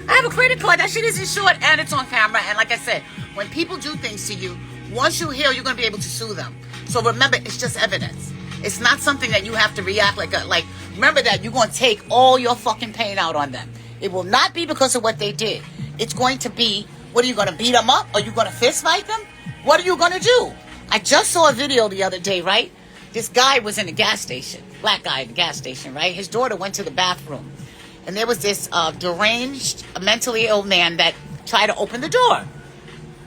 have a credit card. That shit is insured and it's on camera. And like I said, when people do things to you, once you heal, you're going to be able to sue them. So remember, it's just evidence. It's not something that you have to react like. Remember that you're going to take all your fucking pain out on them. It will not be because of what they did. It's going to be, what are you going to beat them up? Are you going to fist fight them? What are you going to do? I just saw a video the other day, right? This guy was in a gas station, black guy at the gas station, right? His daughter went to the bathroom. And there was this deranged, mentally ill man that tried to open the door.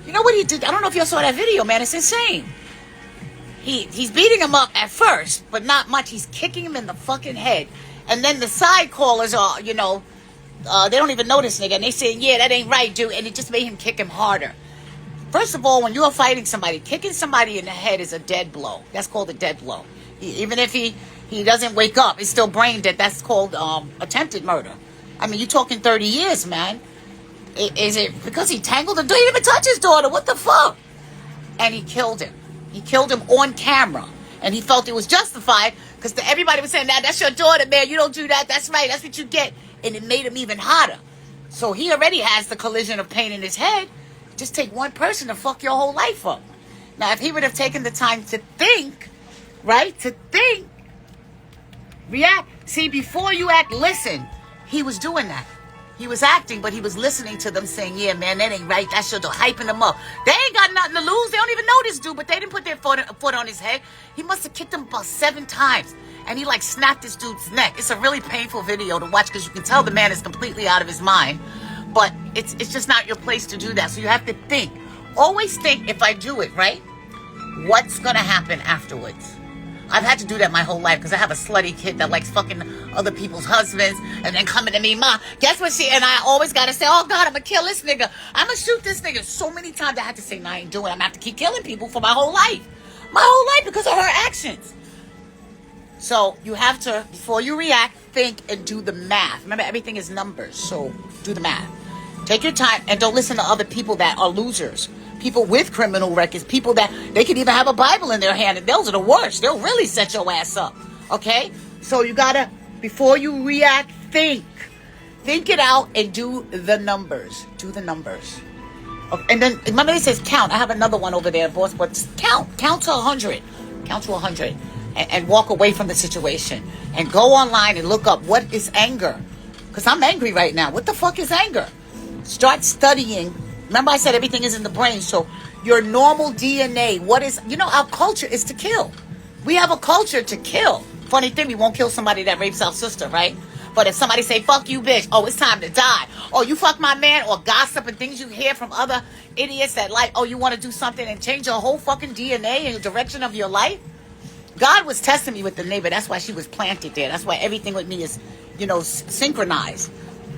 You know what he did? I don't know if y'all saw that video, man. It's insane. He's beating him up at first, but not much. He's kicking him in the fucking head. And then the side callers are, they don't even know this nigga. And they say, yeah, that ain't right, dude. And it just made him kick him harder. First of all, when you are fighting somebody, kicking somebody in the head is a dead blow. That's called a dead blow. Even if he doesn't wake up, it's still brain dead. That's called attempted murder. I mean, you're talking 30 years, man. Is it because he tangled him? Didn't even touch his daughter. What the fuck? And he killed him. He killed him on camera. And he felt it was justified because everybody was saying, nah, that's your daughter, man. You don't do that. That's right. That's what you get. And it made him even hotter. So he already has the collision of pain in his head. Just take one person to fuck your whole life up. Now, if he would have taken the time to think, right? To think, react. See, before you act, listen. He was doing that. He was acting, but he was listening to them saying, yeah, man, that ain't right. That should have hyping them up. They ain't got nothing to lose. They don't even know this dude, but they didn't put their foot on his head. He must have kicked him about 7 times. And he snapped this dude's neck. It's a really painful video to watch because you can tell the man is completely out of his mind. But it's just not your place to do that. So you have to think. Always think, if I do it, right? What's going to happen afterwards? I've had to do that my whole life because I have a slutty kid that likes fucking other people's husbands and then coming to me, Ma, guess what and I always got to say, oh God, I'm going to kill this nigga. I'm going to shoot this nigga. So many times I had to say, no, I ain't doing it. I'm going to have to keep killing people for my whole life. My whole life because of her actions. So you have to, before you react, think and do the math. Remember, everything is numbers. So do the math. Take your time and don't listen to other people that are losers. People with criminal records, people that they can even have a Bible in their hand, and those are the worst. They'll really set your ass up. Okay? So you gotta, before you react, think. Think it out and do the numbers. Do the numbers. Okay. And then, remember it says count. I have another one over there, boss, but count. Count to 100. Count to 100. And walk away from the situation. And go online and look up what is anger. Because I'm angry right now. What the fuck is anger? Start studying. Remember I said everything is in the brain. So your normal DNA, what is, our culture is to kill. We have a culture to kill. Funny thing, we won't kill somebody that rapes our sister, right? But if somebody say, fuck you, bitch, oh, it's time to die. Oh, you fuck my man, or gossip and things you hear from other idiots that you want to do something and change your whole fucking DNA and the direction of your life. God was testing me with the neighbor. That's why she was planted there. That's why everything with me is, synchronized.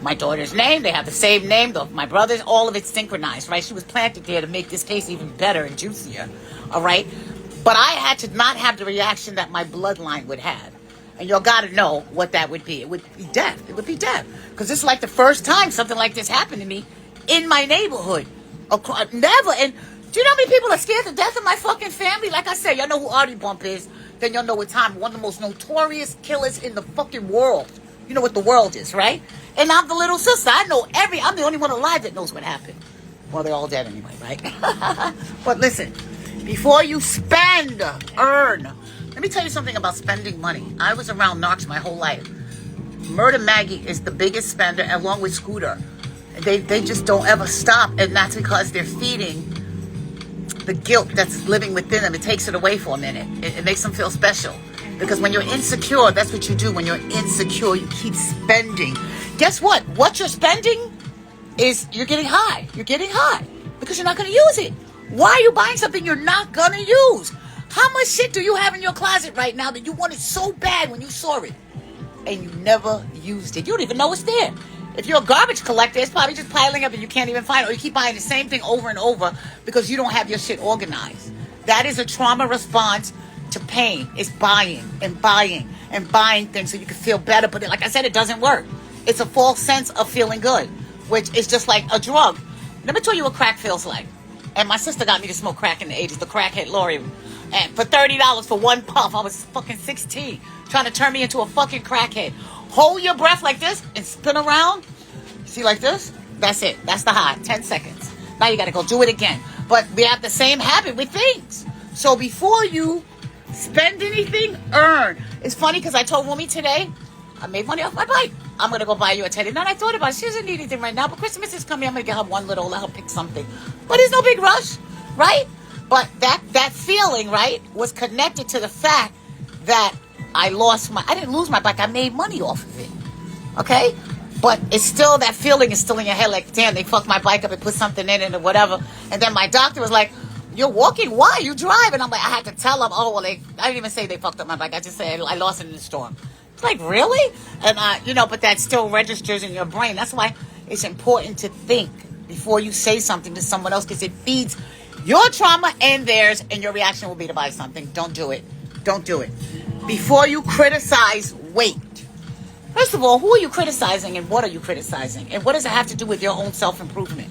My daughter's name, they have the same name. My brother's, all of it's synchronized, right? She was planted there to make this case even better and juicier, all right? But I had to not have the reaction that my bloodline would have. And y'all got to know what that would be. It would be death. It would be death. Because this is like the first time something like this happened to me in my neighborhood. Never. And do you know how many people are scared to death in my fucking family? Like I said, y'all know who Artie Bump is. Then y'all know what time. One of the most notorious killers in the fucking world. You know what the world is, right? And I'm the little sister. I'm the only one alive that knows what happened. Well, they're all dead anyway, right? But listen, before you spend, earn. Let me tell you something about spending money. I was around narcs my whole life. Murder Maggie is the biggest spender, along with Scooter. They just don't ever stop, and that's because they're feeding the guilt that's living within them. It takes it away for a minute. It makes them feel special. Because when you're insecure, that's what you do. When you're insecure, you keep spending. Guess what? What you're spending is you're getting high. You're getting high. Because Because you're not going to use it. Why are you buying something you're not going to use? How much shit do you have in your closet right now that you wanted so bad when you saw it and you never used it? You don't even know it's there. If you're a garbage collector, it's probably just piling up and you can't even find it. Or you keep buying the same thing over and over because you don't have your shit organized. That is a trauma response to pain. It's buying and buying and buying things so you can feel better. But like I said, it doesn't work. It's a false sense of feeling good, which is just like a drug. Let me tell you what crack feels like. And my sister got me to smoke crack in the 80s, the crackhead Lori. And for $30 for one puff, I was fucking 16, trying to turn me into a fucking crackhead. Hold your breath like this and spin around. See, like this? That's it. That's the high. 10 seconds. Now you got to go do it again. But we have the same habit with things. So before you spend anything, earn. It's funny because I told Rumi today, I made money off my bike. I'm going to go buy you a teddy. Now I thought about it. She doesn't need anything right now, but Christmas is coming. I'm going to get her one little, let her pick something. But there's no big rush, right? But that feeling, right, was connected to the fact that I didn't lose my bike. I made money off of it. Okay? But it's still, that feeling is still in your head like, damn, they fucked my bike up and put something in it or whatever. And then my doctor was like, you're walking, why? You drive. And I'm like, I had to tell them, oh, well, I didn't even say they fucked up my bike. I just said I lost it in the storm. It's like, really? And, but that still registers in your brain. That's why it's important to think before you say something to someone else, because it feeds your trauma and theirs, and your reaction will be to buy something. Don't do it. Don't do it. Before you criticize, wait. First of all, who are you criticizing and what are you criticizing? And what does it have to do with your own self-improvement?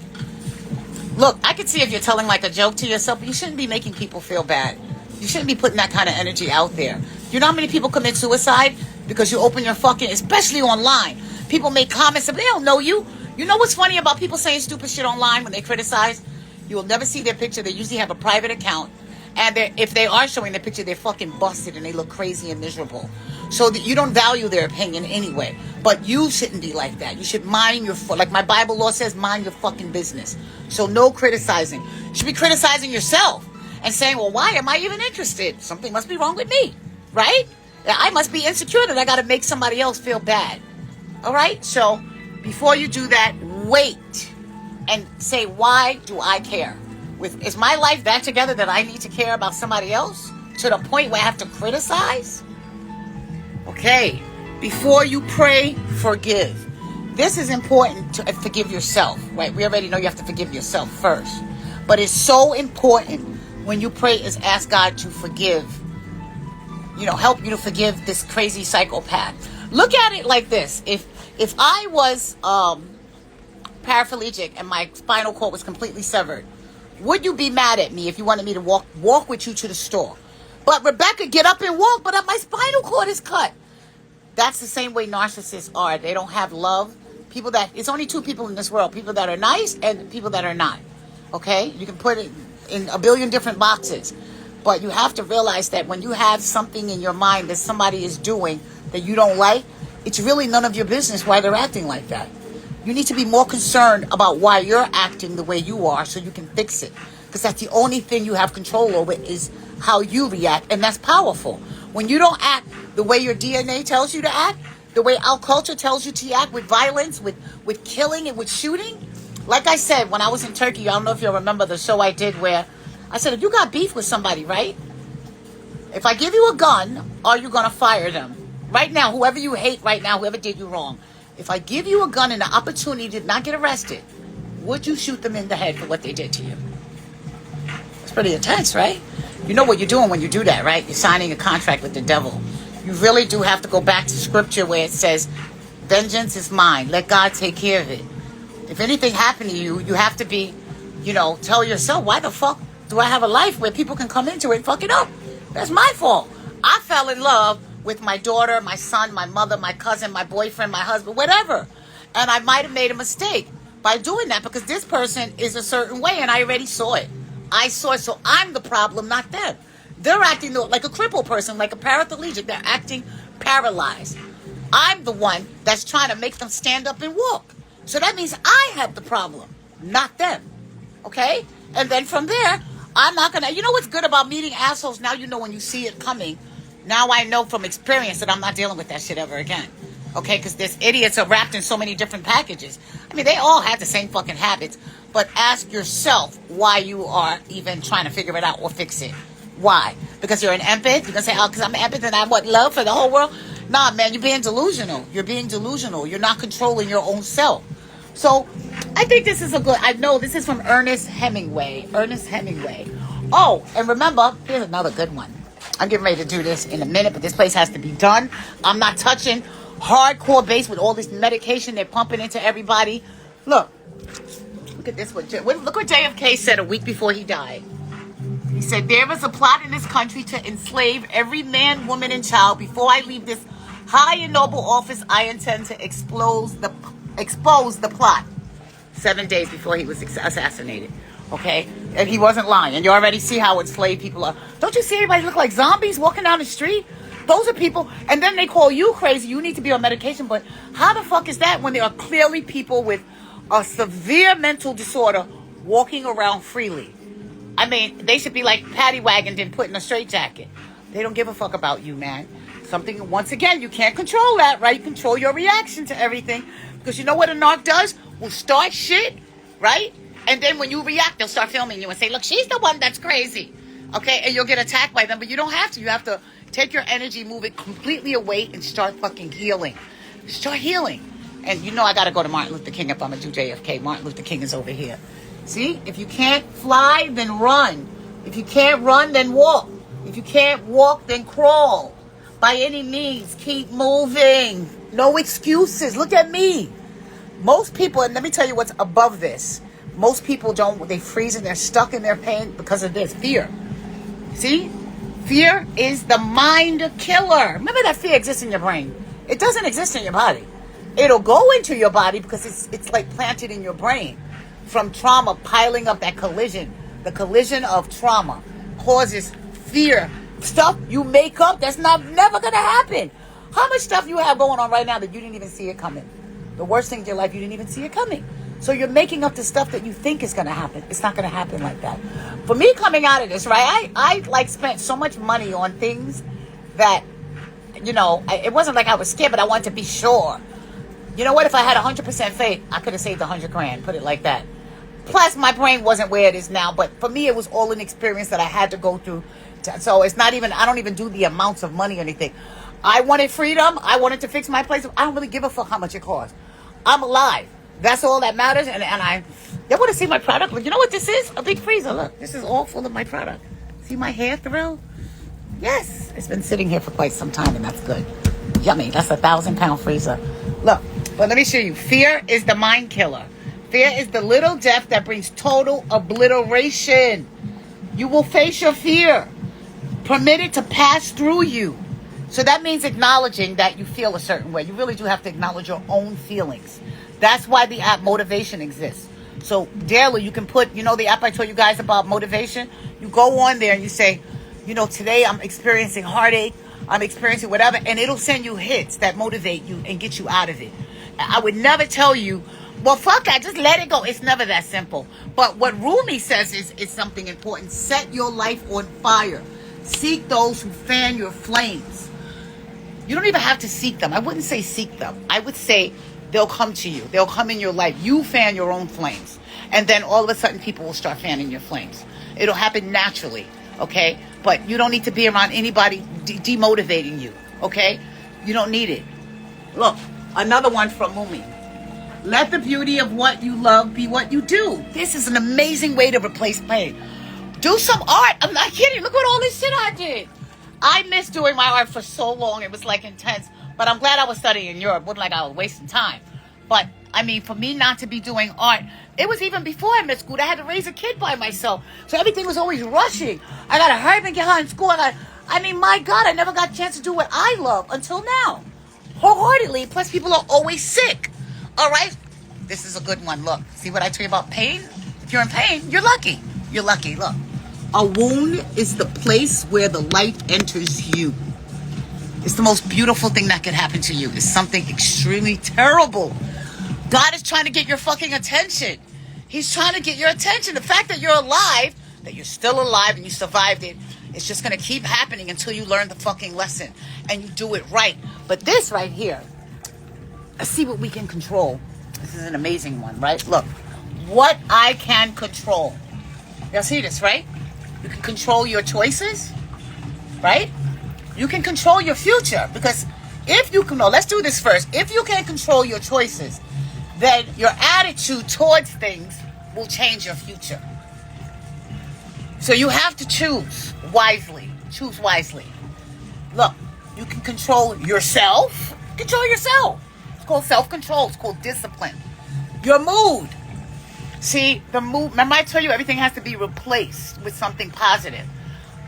Look, I can see if you're telling like a joke to yourself, but you shouldn't be making people feel bad. You shouldn't be putting that kind of energy out there. You know how many people commit suicide because you open your fucking, especially online. People make comments, but they don't know you. You know what's funny about people saying stupid shit online when they criticize? You will never see their picture. They usually have a private account. And if they are showing the picture, they're fucking busted and they look crazy and miserable. So that you don't value their opinion anyway. But you shouldn't be like that. You should mind like my Bible law says, mind your fucking business. So no criticizing. You should be criticizing yourself and saying, well, why am I even interested? Something must be wrong with me, right? I must be insecure that I got to make somebody else feel bad. All right? So before you do that, wait and say, why do I care? Is my life that together that I need to care about somebody else to the point where I have to criticize? Okay. Before you pray, forgive. This is important to forgive yourself, right? We already know you have to forgive yourself first. But it's so important when you pray is ask God to forgive, help you to forgive this crazy psychopath. Look at it like this. If I was paraplegic and my spinal cord was completely severed, would you be mad at me if you wanted me to walk with you to the store? But Rebecca, get up and walk, but my spinal cord is cut. That's the same way narcissists are. They don't have love. It's only two people in this world, people that are nice and people that are not. Okay? You can put it in a billion different boxes. But you have to realize that when you have something in your mind that somebody is doing that you don't like, it's really none of your business why they're acting like that. You need to be more concerned about why you're acting the way you are so you can fix it. Because that's the only thing you have control over is how you react. And that's powerful. When you don't act the way your DNA tells you to act, the way our culture tells you to act with violence, with killing and with shooting. Like I said, when I was in Turkey, I don't know if you'll remember the show I did where I said, if you got beef with somebody, right? If I give you a gun, are you going to fire them? Right now, whoever you hate right now, whoever did you wrong, if I give you a gun and the opportunity to not get arrested, would you shoot them in the head for what they did to you? It's pretty intense, right? You know what you're doing when you do that, right? You're signing a contract with the devil. You really do have to go back to scripture where it says, vengeance is mine. Let God take care of it. If anything happened to you, you have to be, tell yourself, why the fuck do I have a life where people can come into it and fuck it up? That's my fault. I fell in love with my daughter, my son, my mother, my cousin, my boyfriend, my husband, whatever. And I might have made a mistake by doing that because this person is a certain way and I already saw it. I saw it, so I'm the problem, not them. They're acting like a crippled person, like a paraplegic. They're acting paralyzed. I'm the one that's trying to make them stand up and walk. So that means I have the problem, not them. Okay? And then from there, I'm not going to... You know what's good about meeting assholes? Now you know when you see it coming. Now I know from experience that I'm not dealing with that shit ever again. Okay, because there's idiots are wrapped in so many different packages. I mean, they all have the same fucking habits. But ask yourself why you are even trying to figure it out or fix it. Why? Because you're an empath? You're going to say, oh, because I'm an empath and I want love for the whole world? Nah, man, you're being delusional. You're being delusional. You're not controlling your own self. So, I think this is a good... I know this is from Ernest Hemingway. Ernest Hemingway. Oh, and remember, here's another good one. I'm getting ready to do this in a minute, but this place has to be done. I'm not touching hardcore base with all this medication they're pumping into everybody. Look at this one. Look what JFK said a week before he died. He said, there is a plot in this country to enslave every man, woman, and child. Before I leave this high and noble office, I intend to expose the plot. 7 days before he was assassinated. Okay? And he wasn't lying. And you already see how enslaved people are. Don't you see everybody look like zombies walking down the street? Those are people, and then they call you crazy. You need to be on medication. But how the fuck is that when there are clearly people with a severe mental disorder walking around freely? I mean, they should be like paddy wagoned and put in a straitjacket. They don't give a fuck about you, man. Something, once again, you can't control that, right? You control your reaction to everything. Because you know what a narc does? Will start shit, right? And then when you react, they'll start filming you and say, look, she's the one that's crazy. Okay? And you'll get attacked by them. But you don't have to. You have to take your energy, move it completely away, and start fucking healing. Start healing. And you know I got to go to Martin Luther King if I'm going to do JFK. Martin Luther King is over here. See? If you can't fly, then run. If you can't run, then walk. If you can't walk, then crawl. By any means, keep moving. No excuses. Look at me. Most people, and let me tell you what's above this. Most people they freeze and they're stuck in their pain because of this. Fear. See? Fear is the mind killer. Remember that fear exists in your brain. It doesn't exist in your body. It'll go into your body because it's like planted in your brain. From trauma piling up, that collision. The collision of trauma causes fear. Stuff you make up that's never going to happen. How much stuff you have going on right now that you didn't even see it coming? The worst thing in your life, you didn't even see it coming. So you're making up the stuff that you think is going to happen. It's not going to happen like that. For me coming out of this, right, I like spent so much money on things that, you know, it wasn't like I was scared, but I wanted to be sure. You know what? If I had 100% faith, I could have saved $100,000, put it like that. Plus, my brain wasn't where it is now. But for me, it was all an experience that I had to go through. So it's not even, I don't even do the amounts of money or anything. I wanted freedom. I wanted to fix my place. I don't really give a fuck how much it costs. I'm alive. That's all that matters. And you want to see my product? Look, you know what this is? A big freezer. Look, this is all full of my product. See my hair thrill? Yes. It's been sitting here for quite some time, and that's good. Yummy. That's a 1,000-pound freezer. Look, but let me show you. Fear is the mind killer. Fear is the little death that brings total obliteration. You will face your fear. Permit it to pass through you. So that means acknowledging that you feel a certain way. You really do have to acknowledge your own feelings. That's why the app Motivation exists. So daily you can put, you know, the app I told you guys about motivation. You go on there and you say, you know, today I'm experiencing heartache. I'm experiencing whatever. And it'll send you hits that motivate you and get you out of it. I would never tell you, well, fuck that, just let it go. It's never that simple. But what Rumi says is something important. Set your life on fire. Seek those who fan your flames. You don't even have to seek them. I wouldn't say seek them. I would say they'll come to you. They'll come in your life. You fan your own flames. And then all of a sudden people will start fanning your flames. It'll happen naturally, okay? But you don't need to be around anybody demotivating you, okay? You don't need it. Look, another one from Rumi. Let the beauty of what you love be what you do. This is an amazing way to replace pain. Do some art. I'm not kidding. Look at all this shit I did. I missed doing my art for so long. It was like intense. But I'm glad I was studying in Europe. It wasn't like I was wasting time. But, I mean, for me not to be doing art, it was even before I missed school. I had to raise a kid by myself. So everything was always rushing. I got to hurry up and get her in school. I mean, my God, I never got a chance to do what I love until now. Wholeheartedly. Plus, people are always sick. All right? This is a good one. Look, see what I tell you about pain? If you're in pain, you're lucky. You're lucky. Look. A wound is the place where the light enters you. It's the most beautiful thing that could happen to you. It's something extremely terrible. God is trying to get your fucking attention. He's trying to get your attention. The fact that you're alive, that you're still alive and you survived it, it's just going to keep happening until you learn the fucking lesson and you do it right. But this right here, Let's see what we can control. This is an amazing one, right? Look, what I can control. Y'all see this, right? You can control your choices, right? You can control your future, because if you can, no, let's do this first. If you can control your choices, then your attitude towards things will change your future. So you have to choose wisely. Choose wisely. Look, you can control yourself. Control yourself. It's called self-control. It's called discipline. Your mood. See, the mood, remember I tell you everything has to be replaced with something positive.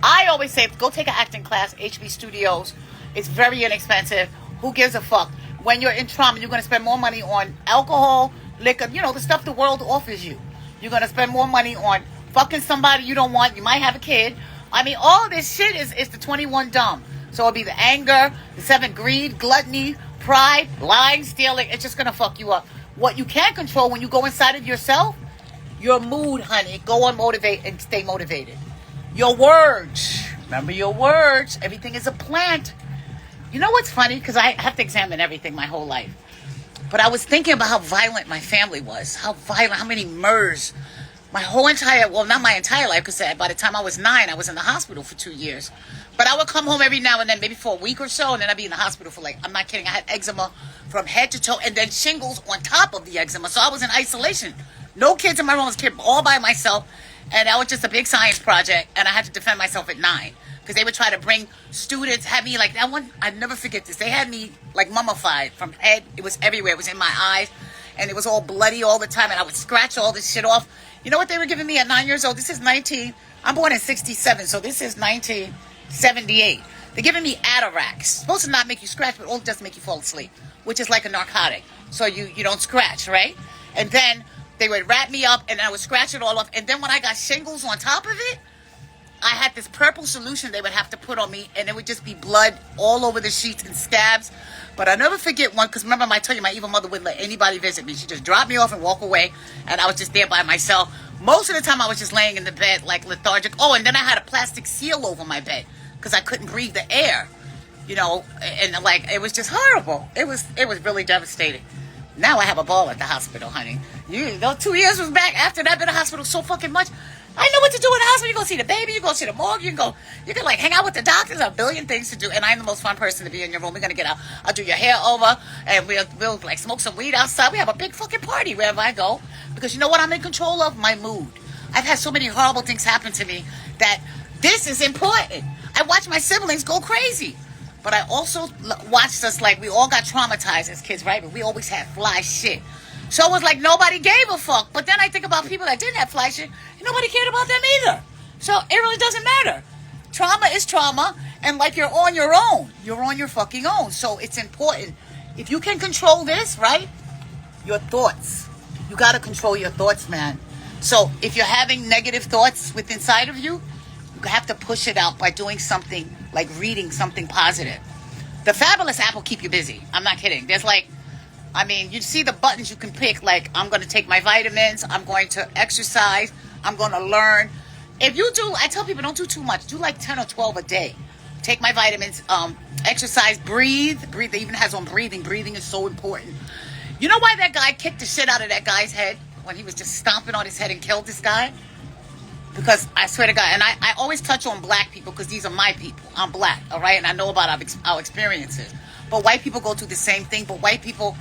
I always say, go take an acting class, HB Studios. It's very inexpensive. Who gives a fuck? When you're in trauma, you're going to spend more money on alcohol, liquor, you know, the stuff the world offers you. You're going to spend more money on fucking somebody you don't want. You might have a kid. I mean, all this shit is the 21 dumb. So it'll be the anger, the 7 greed, gluttony, pride, lying, stealing. It's just going to fuck you up. What you can control when you go inside of yourself, your mood, honey. Go on, motivate and stay motivated. Your words. Remember your words. Everything is a plant. You know what's funny? Because I have to examine everything my whole life. But I was thinking about how violent my family was. How violent, how many murders. My whole entire, well, not my entire life, because by the time I was 9, I was in the hospital for 2 years. But I would come home every now and then, maybe for a week or so, and then I'd be in the hospital for like, I'm not kidding, I had eczema from head to toe, and then shingles on top of the eczema. So I was in isolation. No kids in my room. I was kid all by myself. And that was just a big science project, and I had to defend myself at 9. Because they would try to bring students, had me like, that one, I'd never forget this. They had me like mummified from head. It was everywhere. It was in my eyes. And it was all bloody all the time. And I would scratch all this shit off. You know what they were giving me at 9 years old? This is 19. I'm born in 67. So this is 1978. They're giving me Atarax. It's supposed to not make you scratch, but all it does is make you fall asleep. Which is like a narcotic. So you don't scratch, right? And then they would wrap me up and I would scratch it all off. And then when I got shingles on top of it, I had this purple solution they would have to put on me, and it would just be blood all over the sheets and scabs. But I'll never forget one, because remember I told you my evil mother wouldn't let anybody visit me. She just dropped me off and walk away, and I was just there by myself. Most of the time I was just laying in the bed like lethargic. Oh, and then I had a plastic seal over my bed because I couldn't breathe the air, you know, and like it was just horrible. It was really devastating. Now I have a ball at the hospital, honey. Those 2 years was back after that. I've been in the hospital so fucking much. I know what to do in the hospital. You go see the baby, you go see the morgue, you can like hang out with the doctors. A billion things to do, and I'm the most fun person to be in your room. We're gonna get out. I'll do your hair over, and we'll like smoke some weed outside. We have a big fucking party wherever I go, because you know what I'm in control of? My mood. I've had so many horrible things happen to me that this is important. I watch my siblings go crazy, but I also watched us like we all got traumatized as kids, right? But we always had fly shit. So it was like nobody gave a fuck. But then I think about people that didn't have fly shit, and nobody cared about them either. So it really doesn't matter. Trauma is trauma, and like you're on your own. You're on your fucking own. So it's important. If you can control this, right? Your thoughts. You got to control your thoughts, man. So if you're having negative thoughts within inside of you, you have to push it out by doing something like reading something positive. The Fabulous app will keep you busy. I'm not kidding. There's like, I mean, you see the buttons you can pick, like I'm going to take my vitamins, I'm going to exercise, I'm going to learn. If you do, I tell people don't do too much. Do like 10 or 12 a day. Take my vitamins, exercise, breathe. Breathe. It even has on breathing. Breathing is so important. You know why that guy kicked the shit out of that guy's head when he was just stomping on his head and killed this guy? Because I swear to God, and I always touch on black people because these are my people. I'm black, all right? And I know about our experiences. But white people go through the same thing, but white people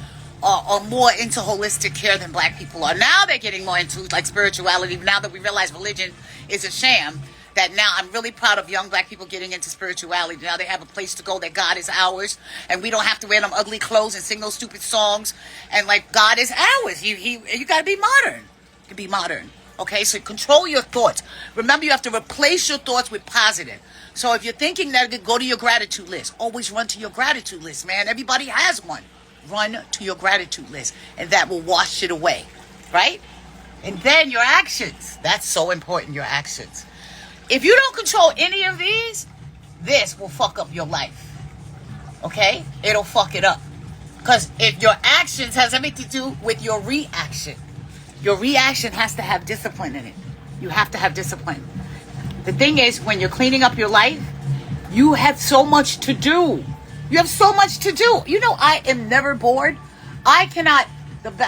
are more into holistic care than black people are. Now they're getting more into like spirituality. Now that we realize religion is a sham, that now I'm really proud of young black people getting into spirituality. Now they have a place to go, that God is ours, and we don't have to wear them ugly clothes and sing those stupid songs. And like, God is ours. You gotta be modern to be modern. Okay, so control your thoughts. Remember, you have to replace your thoughts with positive. So if you're thinking negative, go to your gratitude list. Always run to your gratitude list, man. Everybody has one. Run to your gratitude list, and that will wash it away, right? And then your actions. That's so important, your actions. If you don't control any of these, this will fuck up your life, okay? It'll fuck it up. Because if your actions has everything to do with your reaction, your reaction has to have discipline in it. You have to have discipline. The thing is, when you're cleaning up your life, you have so much to do. You have so much to do. You know, I am never bored. I cannot.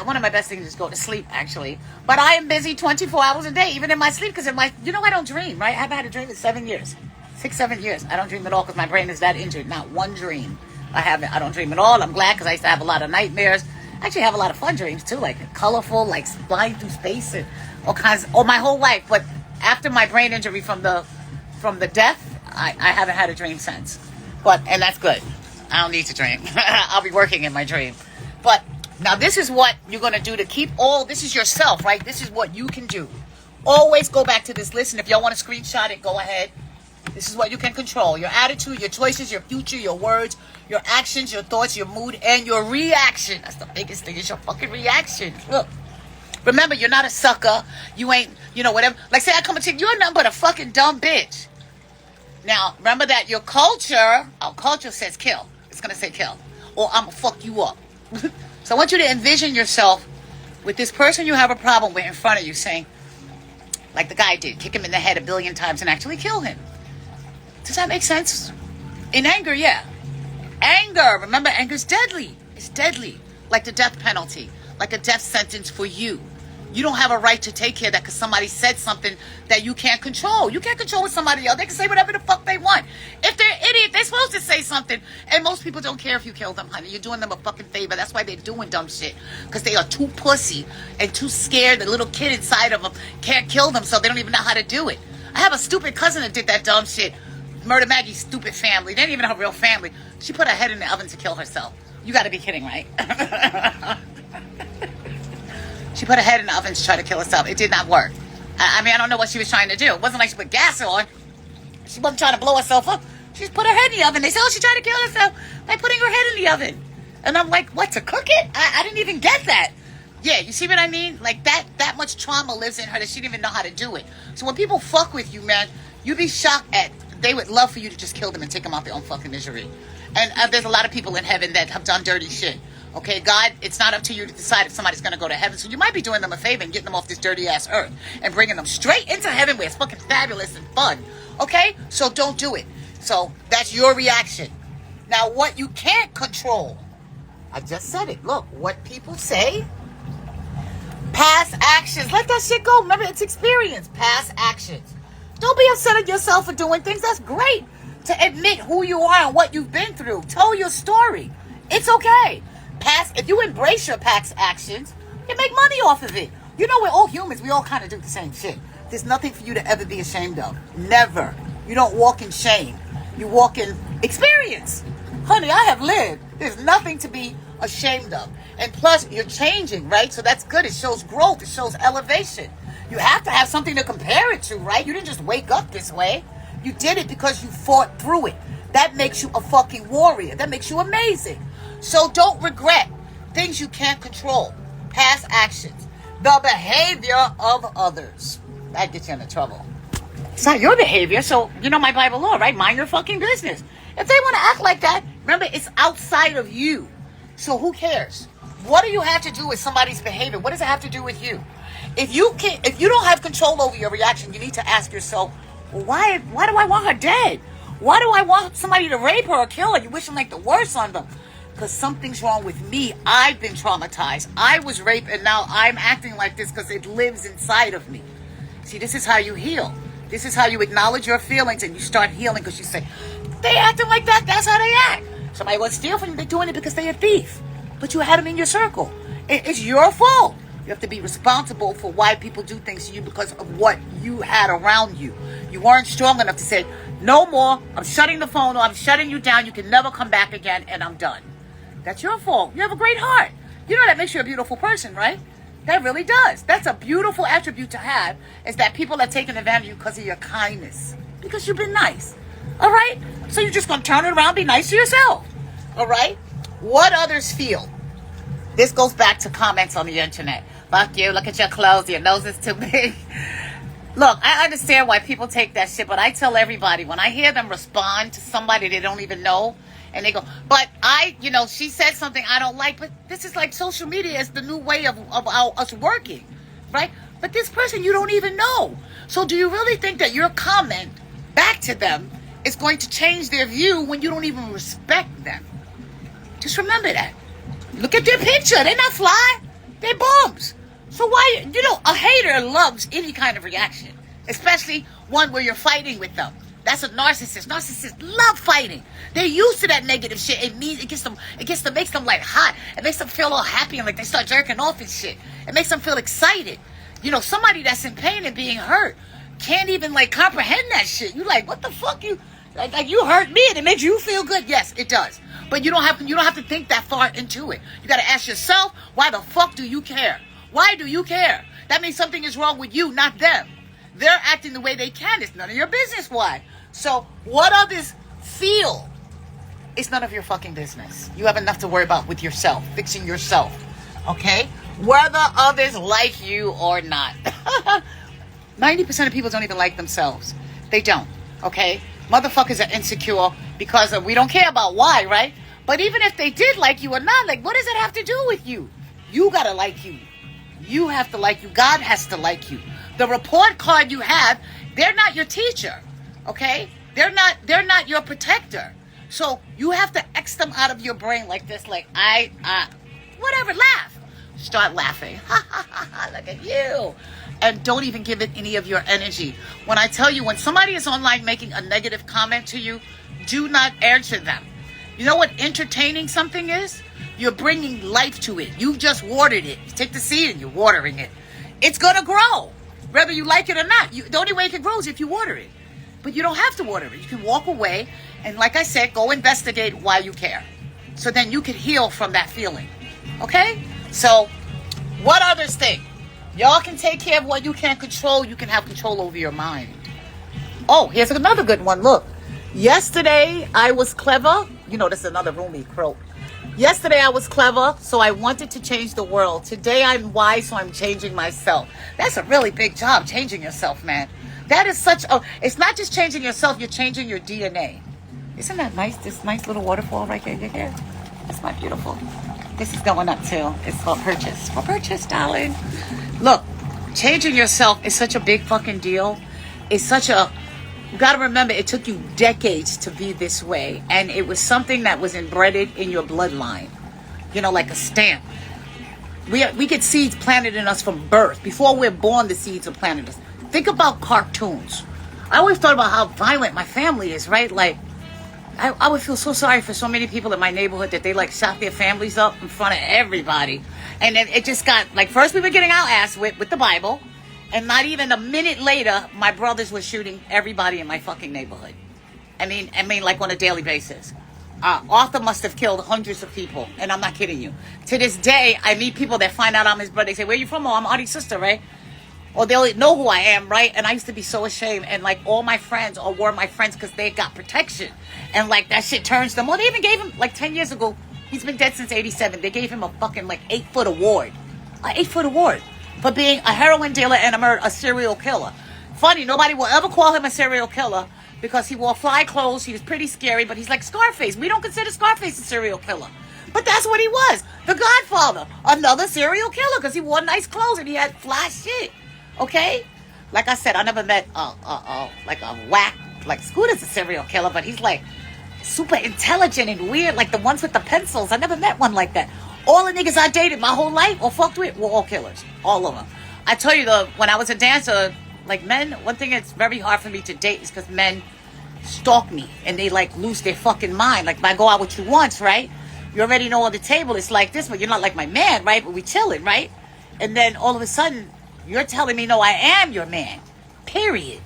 One of my best things is go to sleep, actually. But I am busy 24 hours a day, even in my sleep, because I don't dream, right? I haven't had a dream in 7 years. 6, 7 years. I don't dream at all because my brain is that injured. Not one dream. I don't dream at all. I'm glad because I used to have a lot of nightmares. I actually have a lot of fun dreams, too, like colorful, like flying through space and all kinds, my whole life. But after my brain injury from the death, I haven't had a dream since. And that's good. I don't need to dream. I'll be working in my dream. But now this is what you're going to do to keep this is yourself, right? This is what you can do. Always go back to this list. And if y'all want to screenshot it, go ahead. This is what you can control. Your attitude, your choices, your future, your words, your actions, your thoughts, your mood, and your reaction. That's the biggest thing, is your fucking reaction. Look. Remember, you're not a sucker. You ain't, whatever. Like, say I come and say, you're nothing but a fucking dumb bitch. Now, remember that our culture says kill. It's going to say kill. Or I'm going to fuck you up. So I want you to envision yourself with this person you have a problem with in front of you saying, like the guy did, kick him in the head 1 billion times and actually kill him. Does that make sense? In anger, yeah. Anger, remember, anger's deadly. It's deadly. Like the death penalty. Like a death sentence for you. You don't have a right to take care of that because somebody said something that you can't control. You can't control what somebody else. They can say whatever the fuck they want. If they're an idiot, they're supposed to say something. And most people don't care if you kill them, honey. You're doing them a fucking favor. That's why they're doing dumb shit. Because they are too pussy and too scared. The little kid inside of them can't kill them, so they don't even know how to do it. I have a stupid cousin that did that dumb shit. Murder Maggie's stupid family. They didn't even have a real family. She put her head in the oven to kill herself. You got to be kidding, right? She put her head in the oven to try to kill herself. It did not work. I don't know what she was trying to do. It wasn't like she put gas on. She wasn't trying to blow herself up. She just put her head in the oven. They said, she tried to kill herself by putting her head in the oven. And I'm like, what, to cook it? I didn't even get that. Yeah, you see what I mean? Like, that much trauma lives in her that she didn't even know how to do it. So when people fuck with you, man, you'd be shocked they would love for you to just kill them and take them out their own fucking misery. And there's a lot of people in heaven that have done dirty shit. Okay, God, it's not up to you to decide if somebody's going to go to heaven. So you might be doing them a favor and getting them off this dirty-ass earth and bringing them straight into heaven where it's fucking fabulous and fun. Okay? So don't do it. So that's your reaction. Now, what you can't control, I just said it. Look, what people say, past actions. Let that shit go. Remember, it's experience. Past actions. Don't be upset at yourself for doing things. That's great to admit who you are and what you've been through. Tell your story. It's okay. If you embrace your past actions, you make money off of it. We're all humans. We all kind of do the same shit. There's nothing for you to ever be ashamed of. Never. You don't walk in shame. You walk in experience. Honey, I have lived. There's nothing to be ashamed of. And plus, you're changing, right? So that's good. It shows growth. It shows elevation. You have to have something to compare it to, right? You didn't just wake up this way. You did it because you fought through it. That makes you a fucking warrior. That makes you amazing. So don't regret things you can't control. Past actions. The behavior of others. That gets you into trouble. It's not your behavior, so you know my Bible law, right? Mind your fucking business. If they want to act like that, remember, it's outside of you. So who cares? What do you have to do with somebody's behavior? What does it have to do with you? If you don't have control over your reaction, you need to ask yourself, well, why do I want her dead? Why do I want somebody to rape her or kill her? You wish them like the worst on them. Because something's wrong with me. I've been traumatized. I was raped and now I'm acting like this because it lives inside of me. See, this is how you heal. This is how you acknowledge your feelings and you start healing because you say, they acting like that, that's how they act. Somebody wants to steal from you, they're doing it because they're a thief. But you had them in your circle. It's your fault. You have to be responsible for why people do things to you because of what you had around you. You weren't strong enough to say, no more, I'm shutting the phone off, I'm shutting you down, you can never come back again, and I'm done. That's your fault. You have a great heart. You know that makes you a beautiful person, right? That really does. That's a beautiful attribute to have, is that people are taking advantage of you because of your kindness. Because you've been nice. All right? So you're just going to turn it around and be nice to yourself. All right? What others feel. This goes back to comments on the internet. Fuck you. Look at your clothes. Your nose is too big. Look, I understand why people take that shit, but I tell everybody, when I hear them respond to somebody they don't even know, and they go, but she said something I don't like, but this is like social media is the new way of us working, right? But this person you don't even know. So do you really think that your comment back to them is going to change their view when you don't even respect them? Just remember that. Look at their picture. They're not fly. They're bums. So why, a hater loves any kind of reaction, especially one where you're fighting with them. That's a narcissist. Narcissists love fighting. They're used to that negative shit. It makes them like hot. It makes them feel all happy and like they start jerking off and shit. It makes them feel excited. Somebody that's in pain and being hurt can't even like comprehend that shit. You like, what the fuck? You like you hurt me and it makes you feel good. Yes, it does. But you don't have to think that far into it. You got to ask yourself, why the fuck do you care? Why do you care? That means something is wrong with you, not them. They're acting the way they can. It's none of your business why. So what others feel, it's none of your fucking business. You have enough to worry about with yourself, fixing yourself. Okay? Whether others like you or not. 90% of people don't even like themselves. They don't. Okay? Motherfuckers are insecure because we don't care about why, right? But even if they did like you or not, like, what does it have to do with you? You gotta like you. You have to like you. God has to like you. The report card you have, they're not your teacher. Okay? They're not your protector. So you have to X them out of your brain like this, like whatever, laugh. Start laughing. Ha ha ha ha, look at you. And don't even give it any of your energy. When I tell you, when somebody is online making a negative comment to you, do not answer them. You know what entertaining something is? You're bringing life to it. You just watered it. You take the seed and you're watering it. It's going to grow, whether you like it or not. The only way it can grow is if you water it. But you don't have to water it. You can walk away and, like I said, go investigate why you care. So then you can heal from that feeling. Okay? So, what others think? Y'all can take care of what you can't control. You can have control over your mind. Oh, here's another good one. Look. Yesterday, I was clever. This is another roomie quote. Yesterday, I was clever, so I wanted to change the world. Today, I'm wise, so I'm changing myself. That's a really big job, changing yourself, man. That is it's not just changing yourself, you're changing your DNA. Isn't that nice? This nice little waterfall right there. That's not beautiful. This is going up too. It's for purchase. For purchase, darling. Look, changing yourself is such a big fucking deal. You got to remember, it took you decades to be this way. And it was something that was embedded in your bloodline. Like a stamp. We get seeds planted in us from birth. Before we're born, the seeds are planted in us. Think about cartoons. I always thought about how violent my family is, right? Like, I would feel so sorry for so many people in my neighborhood that they, like, shot their families up in front of everybody. And then it just got, like, first we were getting our ass whipped with the Bible. And not even a minute later, my brothers were shooting everybody in my fucking neighborhood. I mean, like on a daily basis. Arthur must have killed hundreds of people. And I'm not kidding you. To this day, I meet people that find out I'm his brother. They say, where you from? Oh, I'm Artie's sister, right? Or they'll know who I am, right? And I used to be so ashamed. And like all my friends were my friends because they got protection. And like that shit turns them. Well, they even gave him, like 10 years ago, he's been dead since 87. They gave him a fucking like 8-foot award. An 8-foot award. For being a heroin dealer and a serial killer. Funny, nobody will ever call him a serial killer because he wore fly clothes. He was pretty scary, but he's like Scarface. We don't consider Scarface a serial killer. But that's what he was. The Godfather. Another serial killer because he wore nice clothes and he had fly shit. Okay? Like I said, I never met like a whack. Like Scooter's a serial killer, but he's like super intelligent and weird. Like the ones with the pencils. I never met one like that. All the niggas I dated my whole life or fucked with were all killers. All of them. I tell you, when I was a dancer, like men, one thing that's very hard for me to date is because men stalk me and they like lose their fucking mind. Like if I go out with you once, right? You already know on the table it's like this, but you're not like my man, right? But we chilling, right? And then all of a sudden, you're telling me, no, I am your man. Period.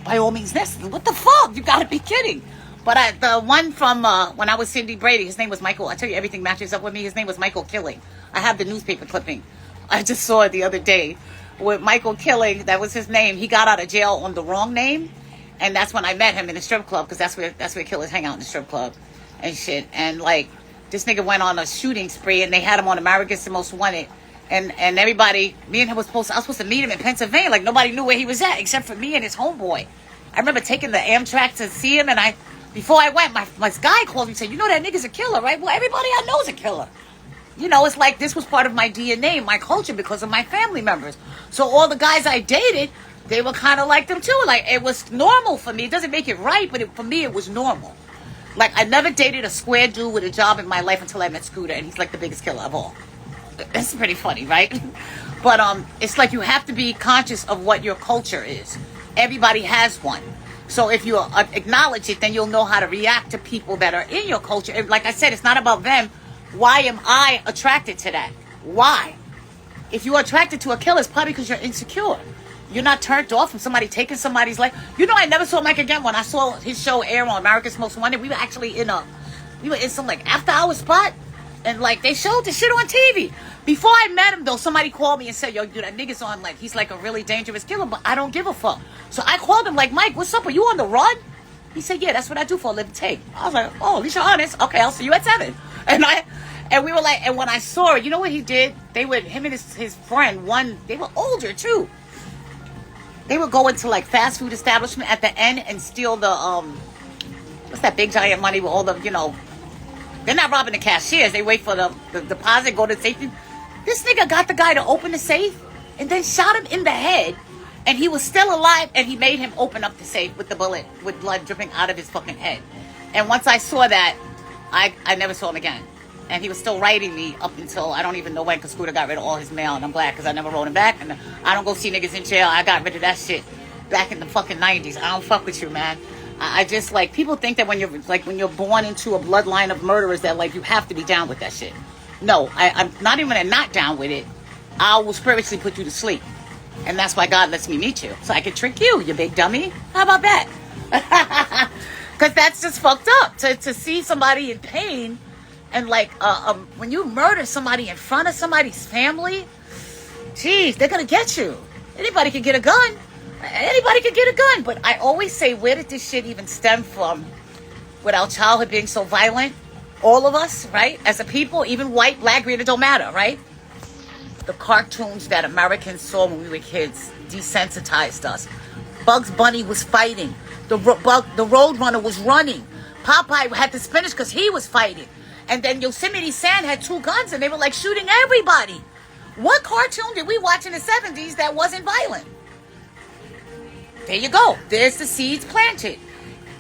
By all means necessary. What the fuck? You gotta be kidding. But the one from when I was Cindy Brady, his name was Michael. I tell you, everything matches up with me. His name was Michael Killing. I have the newspaper clipping. I just saw it the other day with Michael Killing. That was his name. He got out of jail on the wrong name, and that's when I met him in the strip club because that's where killers hang out, in the strip club and shit. And like this nigga went on a shooting spree, and they had him on America's Most Wanted. And everybody, me and him I was supposed to meet him in Pennsylvania. Like nobody knew where he was at except for me and his homeboy. I remember taking the Amtrak to see him, and before I went, my guy called me and said, you know that nigga's a killer, right? Well, everybody I know is a killer. It's like this was part of my DNA, my culture, because of my family members. So all the guys I dated, they were kind of like them too. Like, it was normal for me. It doesn't make it right, but for me, it was normal. Like, I never dated a square dude with a job in my life until I met Scooter, and he's like the biggest killer of all. It's pretty funny, right? But it's like you have to be conscious of what your culture is. Everybody has one. So if you acknowledge it, then you'll know how to react to people that are in your culture. And like I said, it's not about them. Why am I attracted to that? Why? If you're attracted to a killer, it's probably because you're insecure. You're not turned off from somebody taking somebody's life. You know, I never saw Mike again. When I saw his show air on America's Most Wanted, we were actually in some like after hour spot, and like they showed the shit on TV. Before I met him though, somebody called me and said, "Yo, dude, that nigga's on, like he's like a really dangerous killer," but I don't give a fuck. So I called him like, "Mike, what's up? Are you on the run?" He said, "Yeah, that's what I do for a living." Take. I was like, "Oh, at least you're honest. Okay, I'll see you at 7." And we were like, and when I saw it, you know what he did? They would, him and his friend, they were older too. They would go into like fast food establishment at the end and steal the what's that big giant money with all the, you know, they're not robbing the cashiers. They wait for the deposit, go to the safety. This nigga got the guy to open the safe and then shot him in the head, and he was still alive, and he made him open up the safe with the bullet with blood dripping out of his fucking head. And once I saw that, I never saw him again. And he was still writing me up until I don't even know when, because Scooter got rid of all his mail, and I'm glad because I never wrote him back. And I don't go see niggas in jail. I got rid of that shit back in the fucking 90s. I don't fuck with you, man. I just like, people think that when you're born into a bloodline of murderers that like you have to be down with that shit. No, I'm not even not down with it. I will spiritually put you to sleep. And that's why God lets me meet you. So I can trick you, you big dummy. How about that? Because that's just fucked up. To see somebody in pain, and like when you murder somebody in front of somebody's family, geez, they're going to get you. Anybody can get a gun. Anybody can get a gun. But I always say, where did this shit even stem from? With our childhood being so violent? All of us, right? As a people, even white, black, green, it don't matter, right? The cartoons that Americans saw when we were kids desensitized us. Bugs Bunny was fighting. The Roadrunner was running. Popeye had the spinach because he was fighting. And then Yosemite Sam had 2 guns and they were like shooting everybody. What cartoon did we watch in the 70s that wasn't violent? There you go. There's the seeds planted.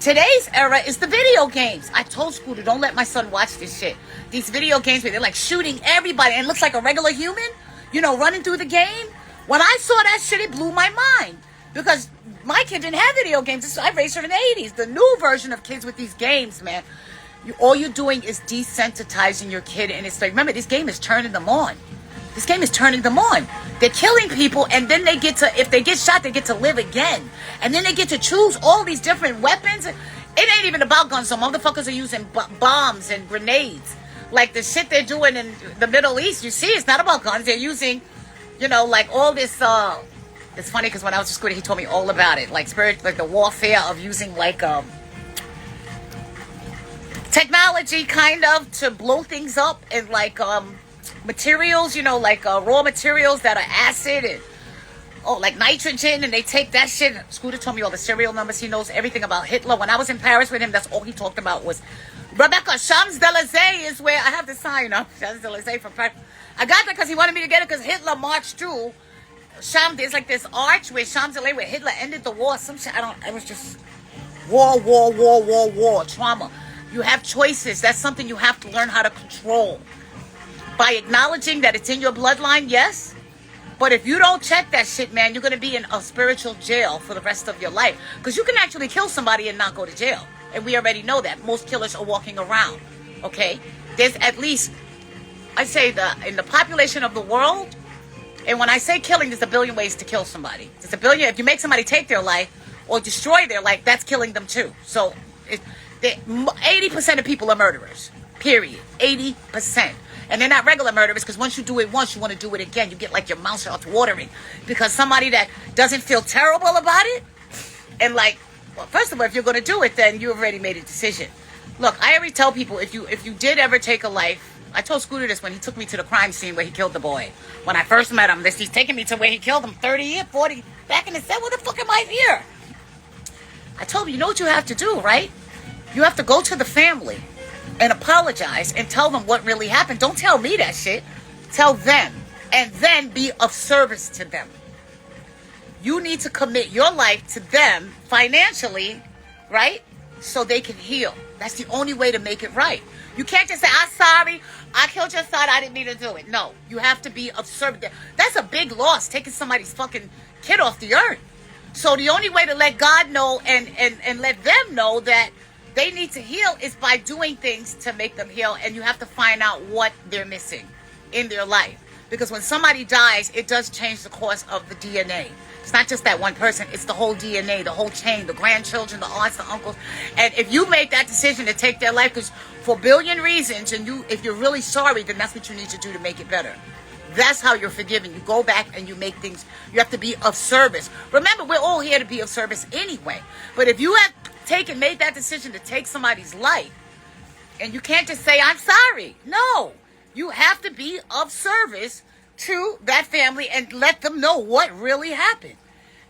Today's era is the video games. I told Scooter, don't let my son watch this shit. These video games where they're like shooting everybody and it looks like a regular human, you know, running through the game. When I saw that shit, it blew my mind. Because my kid didn't have video games. I raised her in the 80s. The new version of kids with these games, man. All you're doing is desensitizing your kid. And it's like, remember, this game is turning them on. This game is turning them on. They're killing people, and then they get to, if they get shot, they get to live again. And then they get to choose all these different weapons. It ain't even about guns. Some motherfuckers are using bombs and grenades. Like the shit they're doing in the Middle East, you see, it's not about guns. They're using, you know, like all this, it's funny because when I was in school, he told me all about it. Like like the warfare of using like, technology kind of to blow things up, and like, materials, you know, like raw materials that are acid and like nitrogen, and they take that shit. Scooter told me all the serial numbers. He knows everything about Hitler. When I was in Paris with him, that's all he talked about was Rebecca. Champs-Élysées is where I have the sign up. Champs-Élysées from Paris. I got that because he wanted me to get it because Hitler marched through there's like this arch where Champs-Élysées, where Hitler ended the war. Some shit, it was just war, trauma. You have choices. That's something you have to learn how to control. By acknowledging that it's in your bloodline, yes. But if you don't check that shit, man, you're going to be in a spiritual jail for the rest of your life. Because you can actually kill somebody and not go to jail. And we already know that. Most killers are walking around. Okay? There's at least, I say, in the population of the world, and when I say killing, there's a billion ways to kill somebody. There's a billion. If you make somebody take their life or destroy their life, that's killing them too. So 80% of people are murderers. Period. 80%. And they're not regular murderers, because once you do it once, you want to do it again. You get like your mouth starts watering. Because somebody that doesn't feel terrible about it, and like, well, first of all, if you're going to do it, then you already made a decision. Look, I already tell people, if you did ever take a life, I told Scooter this when he took me to the crime scene where he killed the boy. When I first met him, he's taking me to where he killed him 30 years, 40, back in the set. What the fuck am I here? I told him, you know what you have to do, right? You have to go to the family and apologize and tell them what really happened. Don't tell me that shit. Tell them. And then be of service to them. You need to commit your life to them financially, right? So they can heal. That's the only way to make it right. You can't just say, I'm sorry, I killed your son, I didn't mean to do it. No, you have to be of service. That's a big loss, taking somebody's fucking kid off the earth. So the only way to let God know and let them know that they need to heal is by doing things to make them heal. And you have to find out what they're missing in their life. Because when somebody dies, it does change the course of the DNA. It's not just that one person. It's the whole DNA, the whole chain, the grandchildren, the aunts, the uncles. And if you make that decision to take their life, because for a billion reasons, and if you're really sorry, then that's what you need to do to make it better. That's how you're forgiven. You go back and you make things, you have to be of service. Remember, we're all here to be of service anyway. But if you have made that decision to take somebody's life, and you can't just say, I'm sorry. No, you have to be of service to that family and let them know what really happened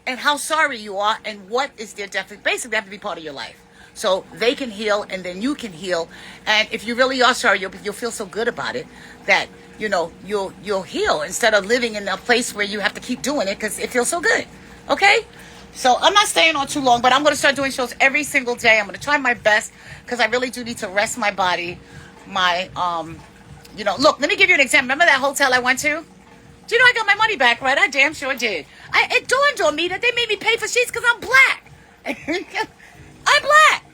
and how sorry you are and what is their death. Basically, they have to be part of your life. So they can heal and then you can heal. And if you really are sorry, you'll feel so good about it that, you'll heal instead of living in a place where you have to keep doing it because it feels so good. Okay? So I'm not staying on too long, but I'm going to start doing shows every single day. I'm going to try my best because I really do need to rest my body. Look, let me give you an example. Remember that hotel I went to? Do you know I got my money back, right? I damn sure did. It dawned on me that they made me pay for sheets because I'm black. I'm black.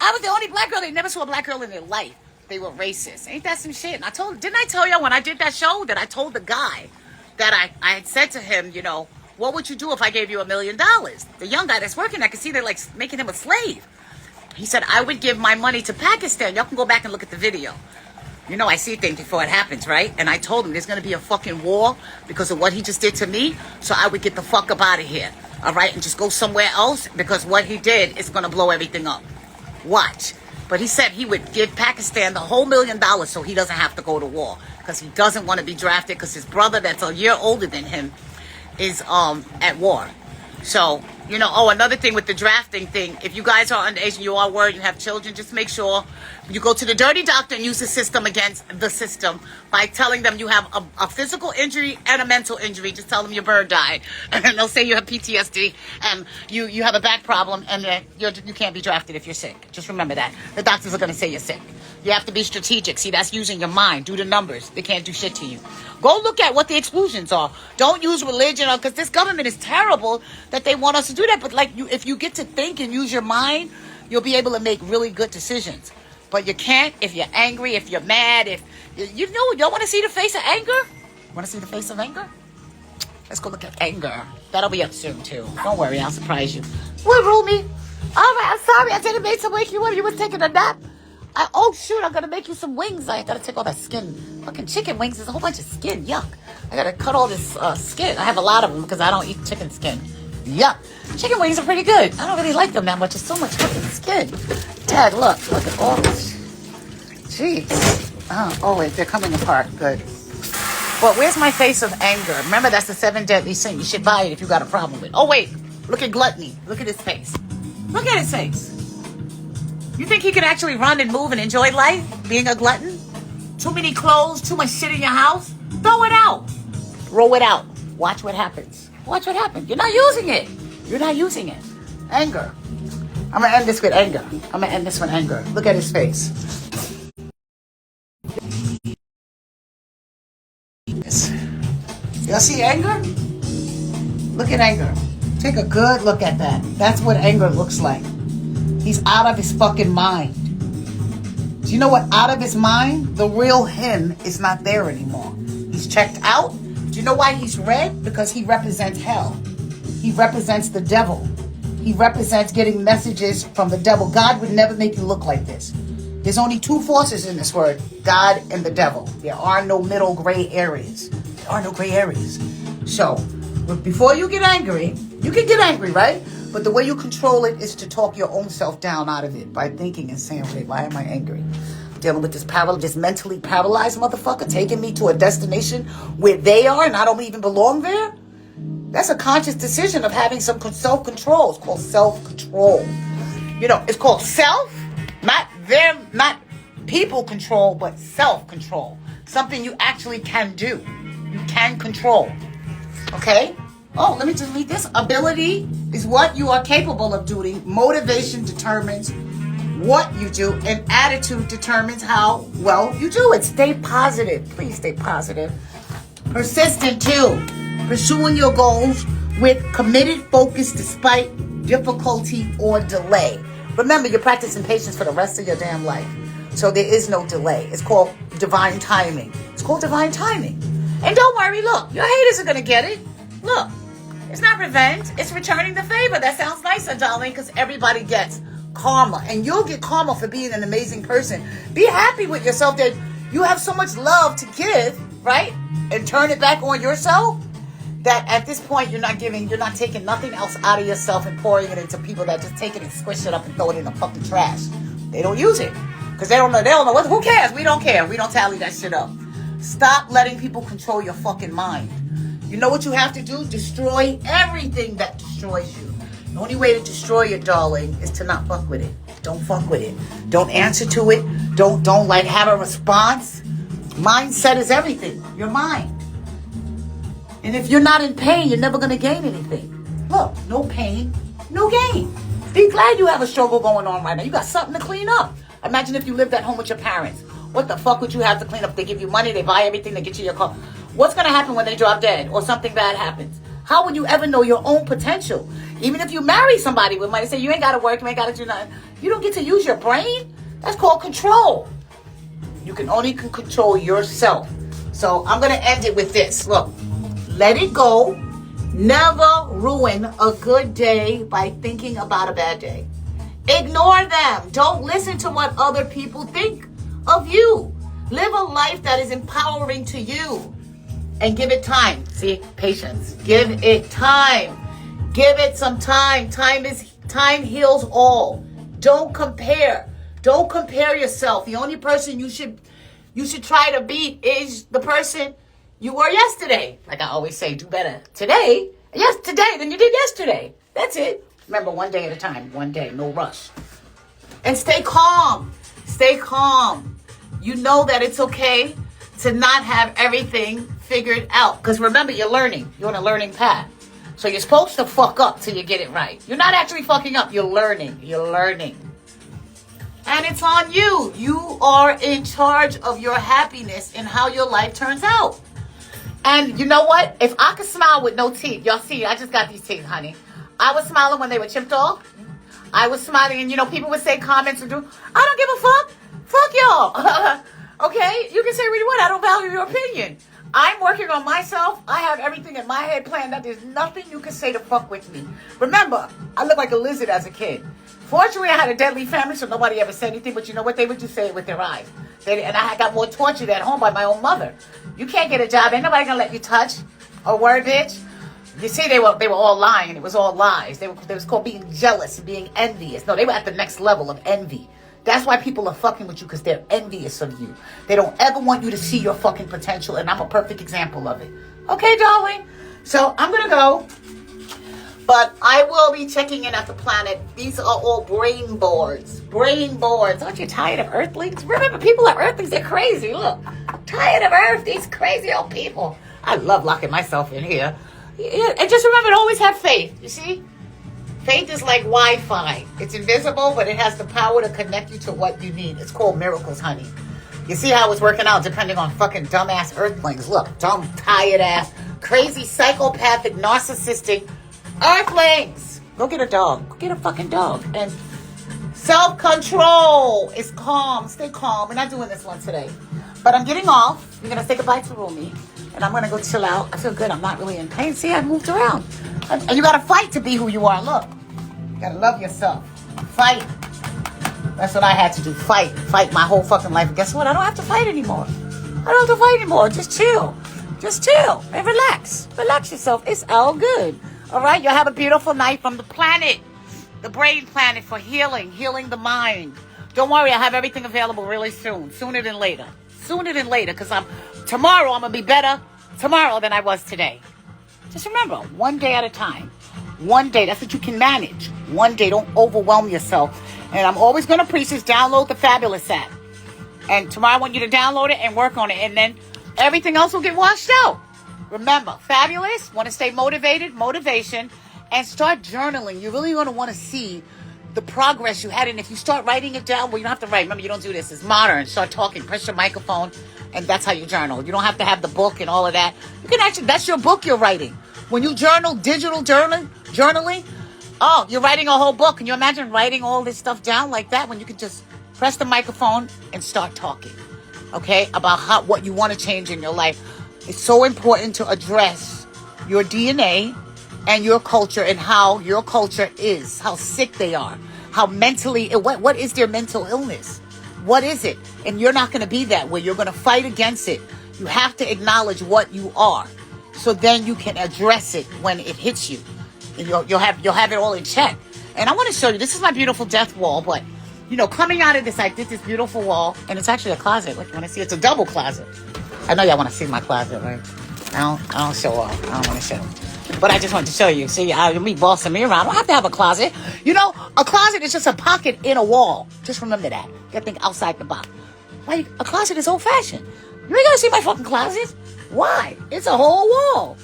I was the only black girl. They never saw a black girl in their life. They were racist. Ain't that some shit? And didn't I tell y'all when I did that show that I told the guy that I had said to him, what would you do if I gave you $1 million? The young guy that's working, I could see they're like making him a slave. He said, I would give my money to Pakistan. Y'all can go back and look at the video. I see things before it happens, right? And I told him there's going to be a fucking war because of what he just did to me. So I would get the fuck up out of here. All right? And just go somewhere else because what he did is going to blow everything up. Watch. But he said he would give Pakistan the whole $1 million so he doesn't have to go to war. Because he doesn't want to be drafted because his brother that's a year older than him is at war. So, another thing with the drafting thing, if you guys are underage and you are worried, you have children, just make sure you go to the dirty doctor and use the system against the system by telling them you have a physical injury and a mental injury. Just tell them your bird died. And they'll say you have PTSD and you have a back problem and that you can't be drafted if you're sick. Just remember that. The doctors are going to say you're sick. You have to be strategic. See, that's using your mind. Do the numbers. They can't do shit to you. Go look at what the exclusions are. Don't use religion because this government is terrible that they want us to do that. But if you get to think and use your mind, you'll be able to make really good decisions. But you can't if you're angry, if you're mad, if you don't want to see the face of anger. Want to see the face of anger? Let's go look at anger. That'll be up soon too. Don't worry, I'll surprise you. What, Rumi? All right, I'm sorry. I didn't mean to wake you up. You was taking a nap. Oh shoot, I'm gonna make you some wings. I gotta take all that skin. Fucking chicken wings, there's a whole bunch of skin. Yuck. I gotta cut all this skin. I have a lot of them because I don't eat chicken skin. Yuck. Chicken wings are pretty good. I don't really like them that much. It's so much fucking skin. Dad, look at all this. Jeez. Oh wait, they're coming apart. Good. But where's my face of anger? Remember, that's the 7 deadly sin. You should buy it if you got a problem with it. Oh wait, look at gluttony. Look at his face. Look at his face. You think he could actually run and move and enjoy life, being a glutton? Too many clothes, too much shit in your house? Throw it out. Throw it out. Watch what happens. Watch what happens. You're not using it. You're not using it. Anger. I'm going to end this with anger. I'm going to end this with anger. Look at his face. Y'all see anger? Look at anger. Take a good look at that. That's what anger looks like. He's out of his fucking mind. Do you know what? Out of his mind, the real him is not there anymore. He's checked out. Do you know why he's red? Because he represents hell. He represents the devil. He represents getting messages from the devil. God would never make you look like this. There's only 2 forces in this word, God and the devil. There are no middle gray areas. There are no gray areas. So, before you get angry, you can get angry, right? But the way you control it is to talk your own self down out of it by thinking and saying, wait, why am I angry? Dealing with this mentally paralyzed motherfucker taking me to a destination where they are and I don't even belong there? That's a conscious decision of having some self-control. It's called self-control. It's called self, not people control, but self-control. Something you actually can do. You can control. Okay? Oh, let me just read this. Ability is what you are capable of doing. Motivation determines what you do, and attitude determines how well you do it. Stay positive. Please stay positive. Persistent too. Pursuing your goals with committed focus despite difficulty or delay. Remember, you're practicing patience for the rest of your damn life. So there is no delay. It's called divine timing. It's called divine timing. And don't worry, look, your haters are going to get it. Look, it's not revenge. It's returning the favor. That sounds nicer, darling, because everybody gets karma. And you'll get karma for being an amazing person. Be happy with yourself that you have so much love to give, right? And turn it back on yourself. That at this point you're not taking nothing else out of yourself and pouring it into people that just take it and squish it up and throw it in the fucking trash. They don't use it. Because they don't know what, who cares? We don't care. We don't tally that shit up. Stop letting people control your fucking mind. You know what you have to do? Destroy everything that destroys you. The only way to destroy it, darling, is to not fuck with it. Don't fuck with it. Don't answer to it. Don't like have a response. Mindset is everything. Your mind. And if you're not in pain, you're never going to gain anything. Look, no pain, no gain. Be glad you have a struggle going on right now. You got something to clean up. Imagine if you lived at home with your parents. What the fuck would you have to clean up? They give you money, they buy everything, they get you your car. What's going to happen when they drop dead or something bad happens? How would you ever know your own potential? Even if you marry somebody with money, say you ain't got to work, you ain't got to do nothing. You don't get to use your brain? That's called control. You can only control yourself. So I'm going to end it with this. Look. Let it go. Never ruin a good day by thinking about a bad day. Ignore them. Don't listen to what other people think of you. Live a life that is empowering to you. And give it time. See, patience. Give it time. Give it some time. Time heals all. Don't compare. Don't compare yourself. The only person you should try to beat is the person you were yesterday. Like I always say, do better today than you did yesterday. That's it. Remember, one day at a time. One day, no rush. And stay calm. Stay calm. You know that it's okay to not have everything figured out. Because remember, you're learning. You're on a learning path. So you're supposed to fuck up till you get it right. You're not actually fucking up. You're learning. You're learning. And it's on you. You are in charge of your happiness and how your life turns out. And you know what? If I could smile with no teeth, y'all see, I just got these teeth, honey. I was smiling when they were chipped off. I was smiling, and people would say comments and do, I don't give a fuck. Fuck y'all. Okay? You can say what you want. I don't value your opinion. I'm working on myself. I have everything in my head planned out. There's nothing you can say to fuck with me. Remember, I looked like a lizard as a kid. Fortunately, I had a deadly family, so nobody ever said anything. But you know what? They would just say it with their eyes. And I got more tortured at home by my own mother. You can't get a job. Ain't nobody gonna let you touch a word, bitch. You see, they were all lying. It was all lies. They was called being jealous and being envious. No, they were at the next level of envy. That's why people are fucking with you, because they're envious of you. They don't ever want you to see your fucking potential, and I'm a perfect example of it. Okay, darling? So I'm gonna go. But I will be checking in at the planet. These are all brain boards. Brain boards. Aren't you tired of Earthlings? Remember, people are Earthlings. They're crazy. Look, I'm tired of Earth. These crazy old people. I love locking myself in here. Yeah, and just remember to always have faith. You see? Faith is like Wi-Fi. It's invisible, but it has the power to connect you to what you need. It's called miracles, honey. You see how it's working out depending on fucking dumbass Earthlings. Look, dumb, tired ass, crazy, psychopathic, narcissistic Earthlings. Go get a dog. Go get a fucking dog. And self-control is calm. Stay calm. We're not doing this one today. But I'm getting off. We're going to say goodbye to Rumi. And I'm going to go chill out. I feel good. I'm not really in pain. See, I moved around. And you got to fight to be who you are. Look. You got to love yourself. Fight. That's what I had to do. Fight. Fight my whole fucking life. And guess what? I don't have to fight anymore. I don't have to fight anymore. Just chill. Just chill. And relax. Relax yourself. It's all good. All right, you'll have a beautiful night from the planet, the brain planet, for healing the mind. Don't worry, I have everything available really soon, sooner than later, because tomorrow I'm going to be better tomorrow than I was today. Just remember, one day at a time. One day, that's what you can manage. One day, don't overwhelm yourself. And I'm always going to preach this, download the Fabulous app. And tomorrow I want you to download it and work on it, and then everything else will get washed out. Remember, Fabulous, want to stay motivated, motivation, and start journaling. You're really going to want to see the progress you had. And if you start writing it down, well, you don't have to write. Remember, you don't do this. It's modern. Start talking. Press your microphone. And that's how you journal. You don't have to have the book and all of that. You can actually, that's your book you're writing. When you journal, digital journaling, oh, you're writing a whole book. Can you imagine writing all this stuff down like that when you can just press the microphone and start talking, okay, about what you want to change in your life? It's so important to address your DNA and your culture and how your culture is, how sick they are, how mentally, what is their mental illness? What is it? And you're not going to be that way. You're going to fight against it. You have to acknowledge what you are, so then you can address it when it hits you. And you'll have it all in check. And I want to show you, this is my beautiful death wall, but you know, coming out of this, I did this beautiful wall, and it's actually a closet. Look, you want to see? It's a double closet. I know y'all want to see my closet, right? I don't show off. I don't want to show. But I just wanted to show you. See, me bossing me around. I don't have to have a closet. You know, a closet is just a pocket in a wall. Just remember that. You gotta think outside the box. Like, a closet is old-fashioned. You ain't gonna see my fucking closet. Why? It's a whole wall.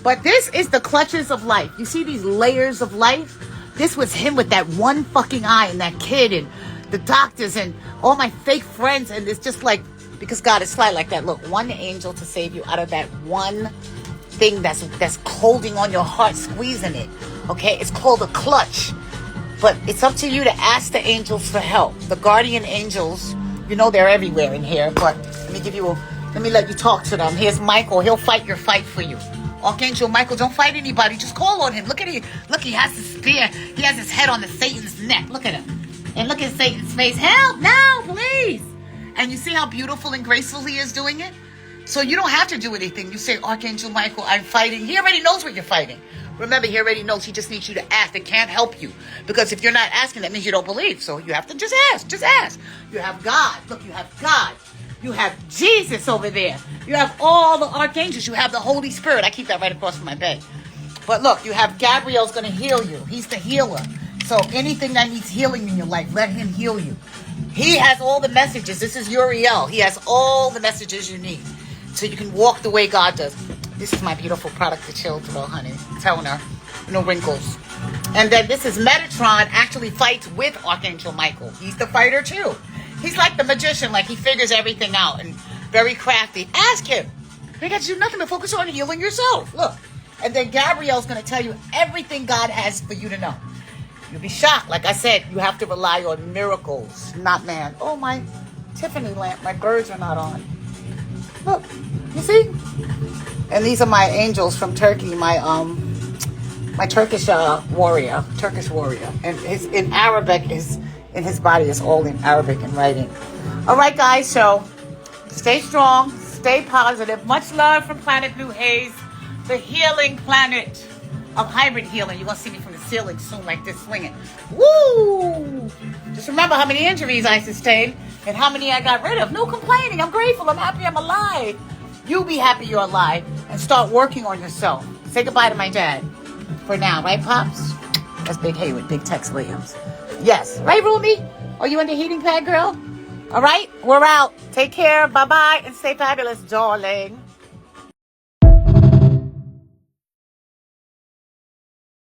But this is the clutches of life. You see these layers of life? This was him with that one fucking eye and that kid and the doctors and all my fake friends. And it's just like, because God is sly like that. Look, one angel to save you out of that one thing that's holding on your heart, squeezing it. Okay? It's called a clutch. But it's up to you to ask the angels for help. The guardian angels, you know they're everywhere in here. But let me let you talk to them. Here's Michael. He'll fight your fight for you. Archangel Michael, don't fight anybody. Just call on him. Look at him. Look, he has the spear. He has his head on the Satan's neck. Look at him. And look at Satan's face. Help now, please. And you see how beautiful and graceful he is doing it? So you don't have to do anything. You say, Archangel Michael, I'm fighting. He already knows what you're fighting. Remember, he already knows. He just needs you to ask. It can't help you. Because if you're not asking, that means you don't believe. So you have to just ask. Just ask. You have God. Look, you have God. You have Jesus over there. You have all the archangels. You have the Holy Spirit. I keep that right across from my bed. But look, you have Gabriel's going to heal you. He's the healer. So anything that needs healing in your life, let him heal you. He has all the messages. This is Uriel. He has all the messages you need. So you can walk the way God does. This is my beautiful product to chill through, honey. Toner. No wrinkles. And then this is Metatron actually fights with Archangel Michael. He's the fighter too. He's like the magician, like he figures everything out and very crafty. Ask him. You got to do nothing but focus on healing yourself. Look. And then Gabrielle's going to tell you everything God has for you to know. You'll be shocked. Like I said, you have to rely on miracles, not man. Oh, my Tiffany lamp. My birds are not on. Look. You see? And these are my angels from Turkey. My Turkish warrior. And in Arabic is... in his body is all in Arabic and writing. All right, guys, so stay strong, stay positive. Much love from Planet Blue Haze, the healing planet of hybrid healing. You're going to see me from the ceiling soon like this, swinging. Woo! Just remember how many injuries I sustained and how many I got rid of. No complaining. I'm grateful. I'm happy I'm alive. You be happy you're alive and start working on yourself. Say goodbye to my dad for now, right, Pops? That's Big Haywood, Big Tex Williams. Yes. Right, Rumi? Are you in the heating pad, girl? All right. We're out. Take care. Bye-bye. And stay fabulous, darling.